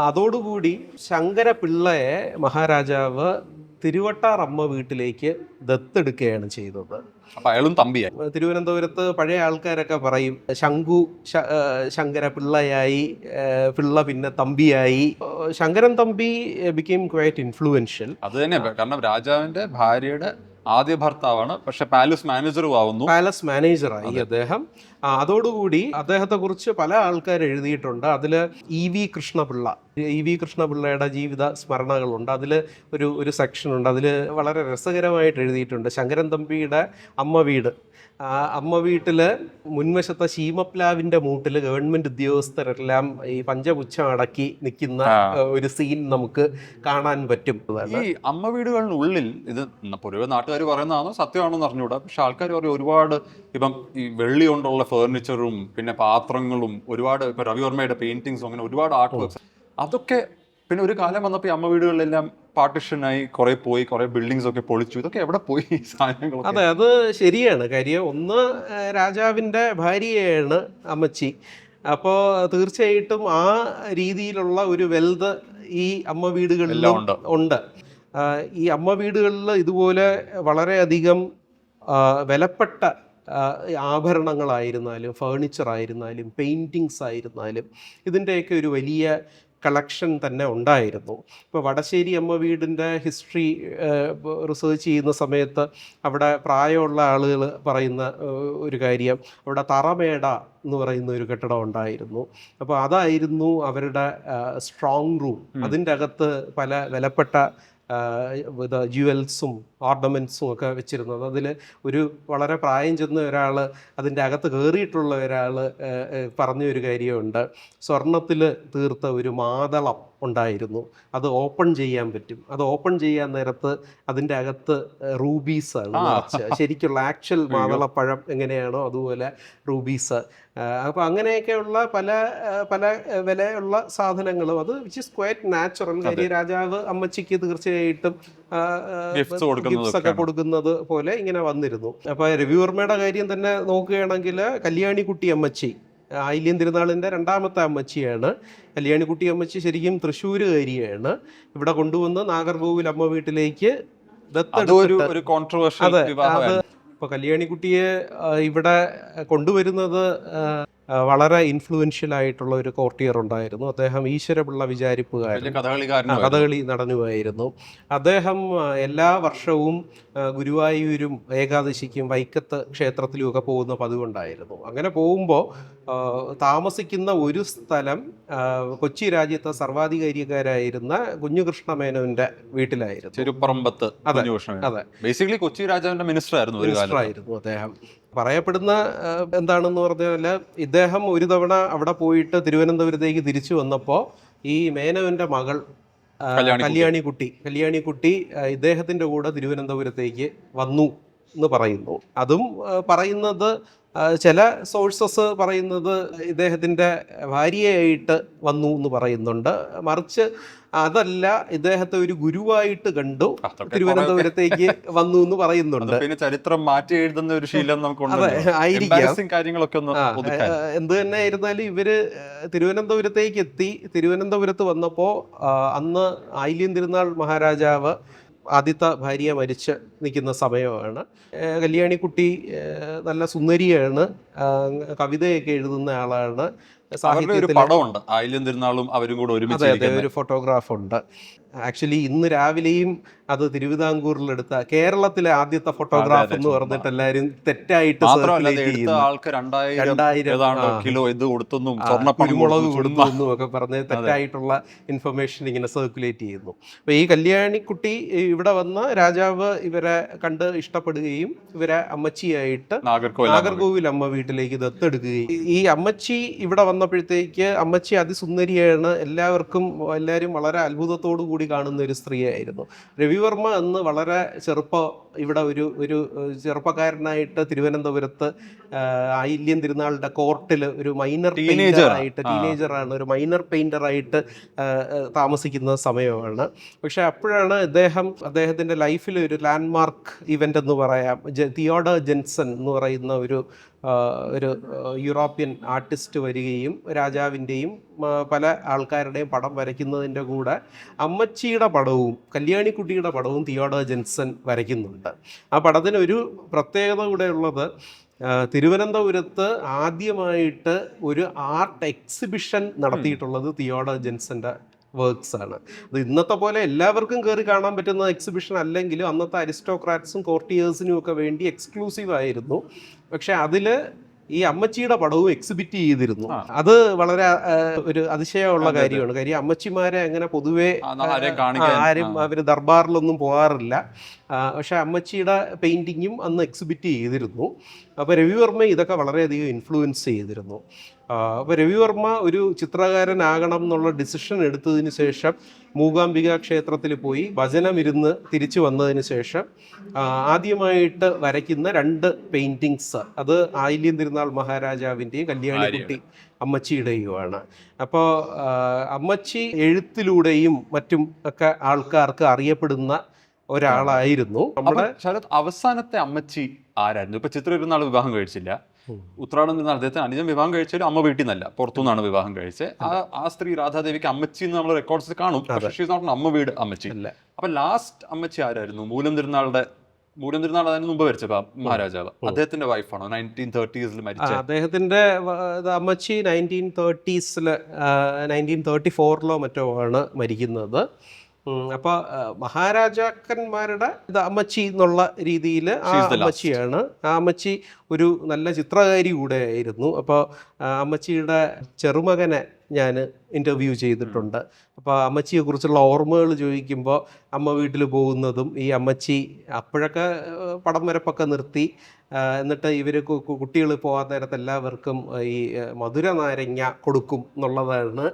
അതോടുകൂടി ശങ്കരപിള്ളയെ മഹാരാജാവ് തിരുവട്ടാർ അമ്മ വീട്ടിലേക്ക് ദത്തെടുക്കുകയാണ് ചെയ്തത്. അപ്പൊ അയാളും തമ്പിയായി. തിരുവനന്തപുരത്ത് പഴയ ആൾക്കാരൊക്കെ പറയും ശങ്കു ശങ്കര പിള്ളയായി, പിള്ള പിന്നെ തമ്പിയായി. Sankaran Thampi became quite influential. അത് തന്നെ, കാരണം രാജാവിന്റെ ഭാര്യയുടെ ആദ്യ ഭർത്താവാണ്, പക്ഷെ പാലസ് മാനേജറും ആവുന്നു. പാലസ് മാനേജറായി അദ്ദേഹം. അതോടുകൂടി അദ്ദേഹത്തെ കുറിച്ച് പല ആൾക്കാർ എഴുതിയിട്ടുണ്ട്. അതിൽ ഇ.വി. കൃഷ്ണപിള്ളയുടെ ജീവിത സ്മരണകളുണ്ട്. അതിൽ ഒരു സെക്ഷനുണ്ട്. അതിൽ വളരെ രസകരമായിട്ട് എഴുതിയിട്ടുണ്ട്. ശങ്കരൻ തമ്പിയുടെ അമ്മ വീട്, അമ്മ വീട്ടിൽ മുൻവശത്തെ ശീമപ്ലാവിൻ്റെ മൂട്ടിൽ ഗവൺമെൻറ് ഉദ്യോഗസ്ഥരെല്ലാം ഈ പഞ്ചപുച്ഛം അടക്കി നിൽക്കുന്ന ഒരു സീൻ നമുക്ക് കാണാൻ പറ്റും. ഈ അമ്മ വീടുകളിനുള്ളിൽ ഇത് പൊതുവെ നാട്ടുകാർ പറയുന്നതാണോ സത്യമാണോ അറിഞ്ഞുകൂടാ, പക്ഷെ ആൾക്കാർ പറയും ഒരുപാട് ഇപ്പം ഈ വെള്ളി കൊണ്ടുള്ള ഫേർണിച്ചറും പിന്നെ പാത്രങ്ങളും ഒരുപാട് ഇപ്പം രവിവർമ്മയുടെ പെയിന്റിങ്സും അങ്ങനെ ഒരുപാട് ആർട്ട് വർക്ക്സ് അതൊക്കെ പിന്നെ ഒരു കാലം വന്നപ്പോൾ ഈ അമ്മ വീടുകളിലെല്ലാം പാർട്ടിഷനായി കുറെ ബിൽഡിങ്സ് ഒക്കെ പൊളിച്ചു. ഇതൊക്കെ എവിടെ പോയി ഈ സാധനങ്ങൾ? അതെ, അത് ശരിയാണ്. കാര്യം ഒന്ന് രാജാവിൻ്റെ ഭാര്യയാണ് അമ്മച്ചി. അപ്പോൾ തീർച്ചയായിട്ടും ആ രീതിയിലുള്ള ഒരു വെൽത്ത് ഈ അമ്മ വീടുകളിലും ഉണ്ട്. ഈ അമ്മ വീടുകളിൽ ഇതുപോലെ വളരെയധികം വിലപ്പെട്ട ആഭരണങ്ങളായിരുന്നാലും ഫേർണിച്ചർ ആയിരുന്നാലും പെയിൻറ്റിങ്സ് ആയിരുന്നാലും ഇതിൻ്റെയൊക്കെ ഒരു വലിയ കളക്ഷൻ തന്നെ ഉണ്ടായിരുന്നു. ഇപ്പോൾ വടശ്ശേരി അമ്മ വീടിൻ്റെ ഹിസ്റ്ററി റിസർച്ച് ചെയ്യുന്ന സമയത്ത് അവിടെ പ്രായമുള്ള ആളുകൾ പറയുന്ന ഒരു കാര്യം, അവിടെ തറമേട എന്ന് പറയുന്ന ഒരു കെട്ടിടം ഉണ്ടായിരുന്നു. അപ്പോൾ അതായിരുന്നു അവരുടെ സ്ട്രോങ് റൂം. അതിൻ്റെ അകത്ത് പല വിലപ്പെട്ട ജുവൽസും ഓർണമെൻറ്റ്സും ഒക്കെ വെച്ചിരുന്നത്. അതിൽ ഒരു വളരെ പ്രായം ചെന്ന ഒരാൾ, അതിൻ്റെ അകത്ത് കയറിയിട്ടുള്ള ഒരാൾ പറഞ്ഞൊരു കാര്യമുണ്ട്. സ്വർണത്തിൽ തീർത്ത ഒരു മാതളം ഉണ്ടായിരുന്നു, അത് ഓപ്പൺ ചെയ്യാൻ പറ്റും. അത് ഓപ്പൺ ചെയ്യാൻ നേരത്ത് അതിൻ്റെ അകത്ത് റൂബീസാണ് നിറച്ച്, ശരിക്കുള്ള ആക്ച്വൽ മാതളപ്പഴം എങ്ങനെയാണോ അതുപോലെ റൂബീസ്. അപ്പോൾ അങ്ങനെയൊക്കെയുള്ള പല പല വിലയുള്ള സാധനങ്ങളും, അത് വിച്ച് ഇസ് ക്വൈറ്റ് നാച്ചുറൽ. കാര്യം രാജാവ് അമ്മച്ചിക്ക് തീർച്ചയായിട്ടും ഗിഫ്റ്റ്സ് ഒക്കെ കൊടുക്കുന്നത് പോലെ ഇങ്ങനെ വന്നിരുന്നു. അപ്പോൾ രവിവർമ്മയുടെ കാര്യം തന്നെ നോക്കുകയാണെങ്കിൽ കല്യാണിക്കുട്ടി അമ്മച്ചി ആയില്യം തിരുനാളിൻ്റെ രണ്ടാമത്തെ അമ്മച്ചിയാണ്. കല്യാണിക്കുട്ടി അമ്മച്ചി ശരിക്കും തൃശ്ശൂരുകാരിയാണ്. ഇവിടെ കൊണ്ടുവന്ന് നാഗർകോവിൽ അമ്മ വീട്ടിലേക്ക് ദത്തെടുത്തിട്ട് അത് ഇപ്പോൾ കല്യാണിക്കുട്ടിയെ ഇവിടെ കൊണ്ടുവരുന്നത് വളരെ ഇൻഫ്ലുവൻഷ്യൽ ആയിട്ടുള്ള ഒരു കോർട്ടിയർ ഉണ്ടായിരുന്നു. അദ്ദേഹം ഈശ്വരപിള്ള വിചാരിപ്പുകാരൻ, കഥകളി നടനുമായിരുന്നു. അദ്ദേഹം എല്ലാ വർഷവും ഗുരുവായൂരും ഏകാദശിക്കും വൈക്കത്ത് ക്ഷേത്രത്തിലും ഒക്കെ പോകുന്ന പതിവുണ്ടായിരുന്നു. അങ്ങനെ പോകുമ്പോൾ താമസിക്കുന്ന ഒരു സ്ഥലം കൊച്ചി രാജ്യത്തെ സർവാധികാരിക്കാരായിരുന്ന കുഞ്ഞുകൃഷ്ണമേനോന്റെ വീട്ടിലായിരുന്നു, ചെരുപ്പറമ്പത്ത്. അതെ, ബേസിക്കലി കൊച്ചി രാജാവിന്റെ മിനിസ്റ്റർ ആയിരുന്നു അദ്ദേഹം. പറയപ്പെടുന്ന എന്താണെന്ന് പറഞ്ഞാൽ ഇദ്ദേഹം ഒരു തവണ അവിടെ പോയിട്ട് തിരുവനന്തപുരത്തേക്ക് തിരിച്ചു വന്നപ്പോൾ ഈ മേനോന്റെ മകൾ കല്യാണിക്കുട്ടി ഇദ്ദേഹത്തിൻ്റെ കൂടെ തിരുവനന്തപുരത്തേക്ക് വന്നു എന്ന് പറയുന്നു. അതും പറയുന്നത് ചില സോഴ്സസ് പറയുന്നത് ഇദ്ദേഹത്തിൻ്റെ ഭാര്യയായിട്ട് വന്നു എന്ന് പറയുന്നുണ്ട്. മറിച്ച് അതല്ല, ഇദ്ദേഹത്തെ ഒരു ഗുരുവായിട്ട് കണ്ടു തിരുവനന്തപുരത്തേക്ക് വന്നു എന്ന് പറയുന്നുണ്ട്. പിന്നെ ചരിത്രം മാറ്റി എഴുതുന്ന ഒരു ശീലം അതെ, ആയിരിക്കാം. കാര്യങ്ങളൊക്കെ എന്ത് തന്നെ ആയിരുന്നാലും ഇവര് തിരുവനന്തപുരത്തേക്ക് എത്തി. തിരുവനന്തപുരത്ത് വന്നപ്പോൾ അന്ന് ആയില്യം തിരുനാൾ മഹാരാജാവ് ആദ്യത്തെ ഭാര്യ മരിച്ച് നിൽക്കുന്ന സമയമാണ്. കല്യാണിക്കുട്ടി നല്ല സുന്ദരിയാണ്, കവിതയൊക്കെ എഴുതുന്ന ആളാണ്, പടമുണ്ട് ആയില്യം തിരുനാളും അവരും കൂടെ ഒരുമിച്ച് ഒരു ഫോട്ടോഗ്രാഫ് ഉണ്ട്. ആക്ച്വലി ഇന്ന് രാവിലെയും അത് തിരുവിതാംകൂറിലെടുത്ത കേരളത്തിലെ ആദ്യത്തെ ഫോട്ടോഗ്രാഫ് എന്ന് പറഞ്ഞിട്ട് എല്ലാവരും തെറ്റായിട്ട് കുരുമുളക് കൊടുത്തു ഒക്കെ പറഞ്ഞ് തെറ്റായിട്ടുള്ള ഇൻഫർമേഷൻ ഇങ്ങനെ സർക്കുലേറ്റ് ചെയ്യുന്നു. അപ്പൊ ഈ കല്യാണിക്കുട്ടി ഇവിടെ വന്ന് രാജാവ് ഇവരെ കണ്ട് ഇഷ്ടപ്പെടുകയും ഇവരെ അമ്മച്ചിയായിട്ട് നാഗർകോവിൽ അമ്മ വീട്ടിലേക്ക് ദത്തെടുക്കുകയും, ഈ അമ്മച്ചി ഇവിടെ വന്നപ്പോഴത്തേക്ക് അമ്മച്ചി അതിസുന്ദരിയാണ്, എല്ലാവരും വളരെ അത്ഭുതത്തോടു കൂടി കാണുന്ന ഒരു സ്ത്രീയായിരുന്നു. രവിവർമ്മ എന്ന് വളരെ ഇവിടെ ഒരു ചെറുപ്പക്കാരനായിട്ട് തിരുവനന്തപുരത്ത് ആയില്യം തിരുനാളിന്റെ കോർട്ടിൽ ഒരു മൈനർ പെയിന്ററായിട്ട്, ടീനേജറാണ്, ഒരു മൈനർ പെയിന്ററായിട്ട് താമസിക്കുന്ന സമയമാണ്. പക്ഷെ അപ്പോഴാണ് അദ്ദേഹത്തിന്റെ ലൈഫിൽ ഒരു ലാൻഡ്മാർക്ക് ഇവന്റ് എന്ന് പറയാം. തിയോഡർ ജെൻസൺ എന്ന് പറയുന്ന ഒരു യൂറോപ്യൻ ആർട്ടിസ്റ്റ് വരികയും രാജാവിൻ്റെയും പല ആൾക്കാരുടെയും പടം വരയ്ക്കുന്നതിൻ്റെ കൂടെ അമ്മച്ചിയുടെ പടവും കല്യാണിക്കുട്ടിയുടെ പടവും തിയോഡർ ജെൻസൺ വരയ്ക്കുന്നുണ്ട്. ആ പടത്തിന് ഒരു പ്രത്യേകത കൂടെ ഉള്ളത്, തിരുവനന്തപുരത്ത് ആദ്യമായിട്ട് ഒരു ആർട്ട് എക്സിബിഷൻ നടത്തിയിട്ടുള്ളത് തിയോഡർ ജെൻസന്റെ വർക്ക്സ് ആണ്. അത് ഇന്നത്തെ പോലെ എല്ലാവർക്കും കയറി കാണാൻ പറ്റുന്ന എക്സിബിഷൻ അല്ലെങ്കിലും അന്നത്തെ അരിസ്റ്റോക്രാറ്റ്സും കോർട്ടിയേഴ്സിനും ഒക്കെ വേണ്ടി എക്സ്ക്ലൂസീവ് ആയിരുന്നു. പക്ഷെ അതില് ഈ അമ്മച്ചിയുടെ പടവും എക്സിബിറ്റ് ചെയ്തിരുന്നു. അത് വളരെ ഒരു അതിശയമുള്ള കാര്യമാണ്. കാര്യം അമ്മച്ചിമാരെ അങ്ങനെ പൊതുവെ ആരും അവര് ദർബാറിലൊന്നും പോകാറില്ല. പക്ഷെ അമ്മച്ചിയുടെ പെയിന്റിങ്ങും അന്ന് എക്സിബിറ്റ് ചെയ്തിരുന്നു. അപ്പോൾ രവിവർമ്മ ഇതൊക്കെ വളരെയധികം ഇൻഫ്ലുവൻസ് ചെയ്തിരുന്നു. അപ്പോൾ രവിവർമ്മ ഒരു ചിത്രകാരനാകണം എന്നുള്ള ഡിസിഷൻ എടുത്തതിന് ശേഷം മൂകാംബിക ക്ഷേത്രത്തിൽ പോയി ഭജനമിരുന്ന് തിരിച്ചു വന്നതിന് ശേഷം ആദ്യമായിട്ട് വരയ്ക്കുന്ന 2 പെയിൻറ്റിങ്സ് അത് ആയില്യം തിരുനാൾ മഹാരാജാവിൻ്റെയും കല്യാണിക്കുട്ടി അമ്മച്ചിയുടെയുമാണ്. അപ്പോൾ അമ്മച്ചി എഴുത്തിലൂടെയും മറ്റും ഒക്കെ ആൾക്കാർക്ക് അറിയപ്പെടുന്ന ഒരാളായിരുന്നു. നമ്മുടെ അവസാനത്തെ അമ്മച്ചി ആരായിരുന്നു? ഇപ്പൊ ചിത്ര ഒരു നാൾ വിവാഹം കഴിച്ചില്ല, ഉത്രാടം തിരുനാൾ അദ്ദേഹത്തിന് അനുജം വിവാഹം കഴിച്ചാലും അമ്മ വീട്ടിൽ നിന്നല്ല, പുറത്തുനിന്നാണ് വിവാഹം കഴിച്ചത്. ആ സ്ത്രീ രാധാദേവിക്ക് അമ്മച്ചി എന്ന് നമ്മൾ റെക്കോർഡ്സിൽ കാണും. അമ്മ വീട് അമ്മച്ചി അല്ല. അപ്പൊ ലാസ്റ്റ് അമ്മച്ചി ആരായിരുന്നു? മൂലം തിരുനാൾ അതിന് മുമ്പ് മരിച്ച മഹാരാജാവ്, അദ്ദേഹത്തിന്റെ വൈഫാണോ 1930s മരിച്ച? അദ്ദേഹത്തിന്റെ അമ്മച്ചി 1934 മറ്റോ ആണ് മരിക്കുന്നത്. അപ്പോൾ മഹാരാജാക്കന്മാരുടെ അമ്മച്ചി എന്നുള്ള രീതിയിൽ ആ അമ്മച്ചിയാണ്. ആ അമ്മച്ചി ഒരു നല്ല ചിത്രകാരി കൂടെ ആയിരുന്നു. അപ്പോൾ അമ്മച്ചിയുടെ ചെറുമകനെ ഞാൻ ഇൻ്റർവ്യൂ ചെയ്തിട്ടുണ്ട്. അപ്പോൾ അമ്മച്ചിയെക്കുറിച്ചുള്ള ഓർമ്മകൾ ചോദിക്കുമ്പോൾ അമ്മ വീട്ടിൽ പോകുന്നതും ഈ അമ്മച്ചി അപ്പോഴൊക്കെ പടം വരപ്പൊക്കെ നിർത്തി, എന്നിട്ട് ഇവർ കുട്ടികൾ പോകാൻ നേരത്ത് എല്ലാവർക്കും ഈ മധുര നാരങ്ങ കൊടുക്കും എന്നുള്ളതാണ്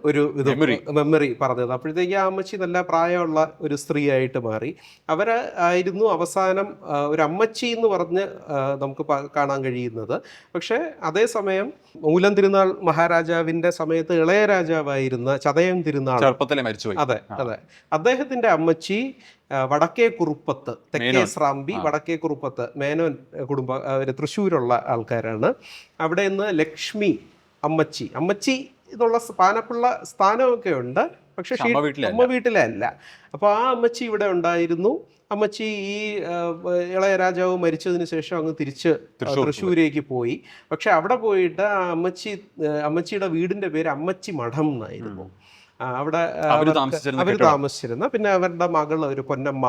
ഒരു മെമ്മറി പറഞ്ഞത്. അപ്പോഴത്തേക്ക് ആ അമ്മച്ചി നല്ല പ്രായമുള്ള ഒരു സ്ത്രീ ആയിട്ട് മാറി. ആയിരുന്നു അവസാനം ഒരു അമ്മച്ചി എന്ന് പറഞ്ഞ് നമുക്ക് കാണാൻ കഴിയുന്നത്. പക്ഷേ അതേസമയം മൂലം തിരുനാൾ മഹാരാജാവിൻ്റെ സമയത്ത് ഇളയരാജാവായിരുന്ന ചതയം തിരുനാൾ അതെ അദ്ദേഹത്തിൻ്റെ അമ്മച്ചി വടക്കേ കുറുപ്പത്ത്, തെക്കേ സ്രാമ്പി വടക്കേ കുറുപ്പത്ത് മേനോൻ കുടുംബ തൃശ്ശൂരുള്ള ആൾക്കാരാണ്. അവിടെ നിന്ന് ലക്ഷ്മി അമ്മച്ചി എന്നുള്ള സ്ഥാനപ്പുള്ള സ്ഥാനമൊക്കെ ഉണ്ട്, പക്ഷെ അമ്മ വീട്ടിലെ അല്ല. അപ്പോൾ ആ അമ്മച്ചി ഇവിടെ ഉണ്ടായിരുന്നു. അമ്മച്ചി ഈ ഇളയരാജാവ് മരിച്ചതിന് ശേഷം അങ്ങ് തിരിച്ച് തൃശ്ശൂരേക്ക് പോയി. പക്ഷെ അവിടെ പോയിട്ട് ആ അമ്മച്ചിയുടെ വീടിന്റെ പേര് അമ്മച്ചി മഠം എന്നായിരുന്നു. അവിടെ അവർ താമസിച്ചിരുന്ന, പിന്നെ അവരുടെ മകൾ ഒരു പൊന്നമ്മ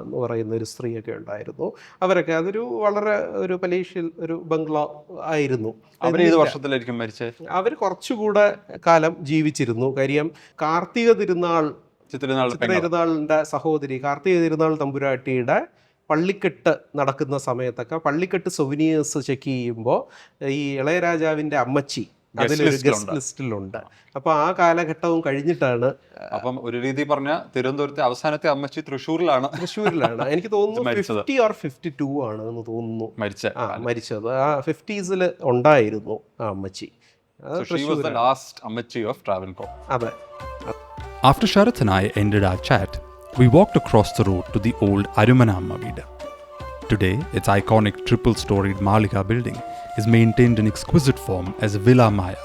എന്ന് പറയുന്ന ഒരു സ്ത്രീയൊക്കെ ഉണ്ടായിരുന്നു. അവരൊക്കെ അതൊരു വളരെ ഒരു പലേഷ്യൽ ഒരു ബംഗ്ലാ ആയിരുന്നു. വർഷത്തിലായിരിക്കും മരിച്ചത്. അവർ കുറച്ചുകൂടെ കാലം ജീവിച്ചിരുന്നു. കാര്യം കാർത്തിക തിരുനാളിന്റെ സഹോദരി കാർത്തിക തിരുനാൾ തമ്പുരാട്ടിയുടെ പള്ളിക്കെട്ട് നടക്കുന്ന സമയത്തൊക്കെ പള്ളിക്കെട്ട് സൊവിനിയേഴ്സ് ചെക്ക് ചെയ്യുമ്പോൾ ഈ ഇളയരാജാവിൻ്റെ അമ്മച്ചി അതിലൊരു ഗസ്റ്റ് ലിസ്റ്റിലുണ്ട്. അപ്പോൾ ആ കാലഘട്ടവും കഴിഞ്ഞിട്ടാണ്. അപ്പം ഒരു രീതി പറഞ്ഞ തിരുവനന്തപുരത്തെ അവസാനത്തെ അമ്മച്ചി തൃശ്ശൂരിലാണ്. എനിക്ക് തോന്നുന്നു 50 or 52 ആണ് എന്ന് തോന്നുന്നു മരിച്ചത്. ആ 50s ഉണ്ടായിരുന്നു ആ അമ്മച്ചി. അതെ. After Sharath and I ended our chat, we walked across the road to the old Arumanamma Veeda. Today, its iconic triple-storied Malika building is maintained in exquisite form as Villa Maya,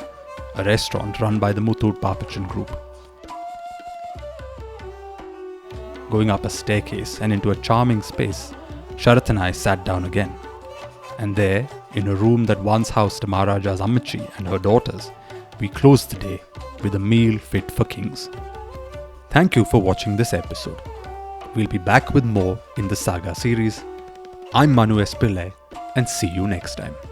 a restaurant run by the Muthoot Papachan Group. Going up a staircase and into a charming space, Sharath and I sat down again. And there, in a room that once housed Maharaja's Ammachi and her daughters, we closed the day with a meal fit for kings. Thank you for watching this episode. We'll be back with more in the Saga series. I'm Manu S. Pillai, and see you next time.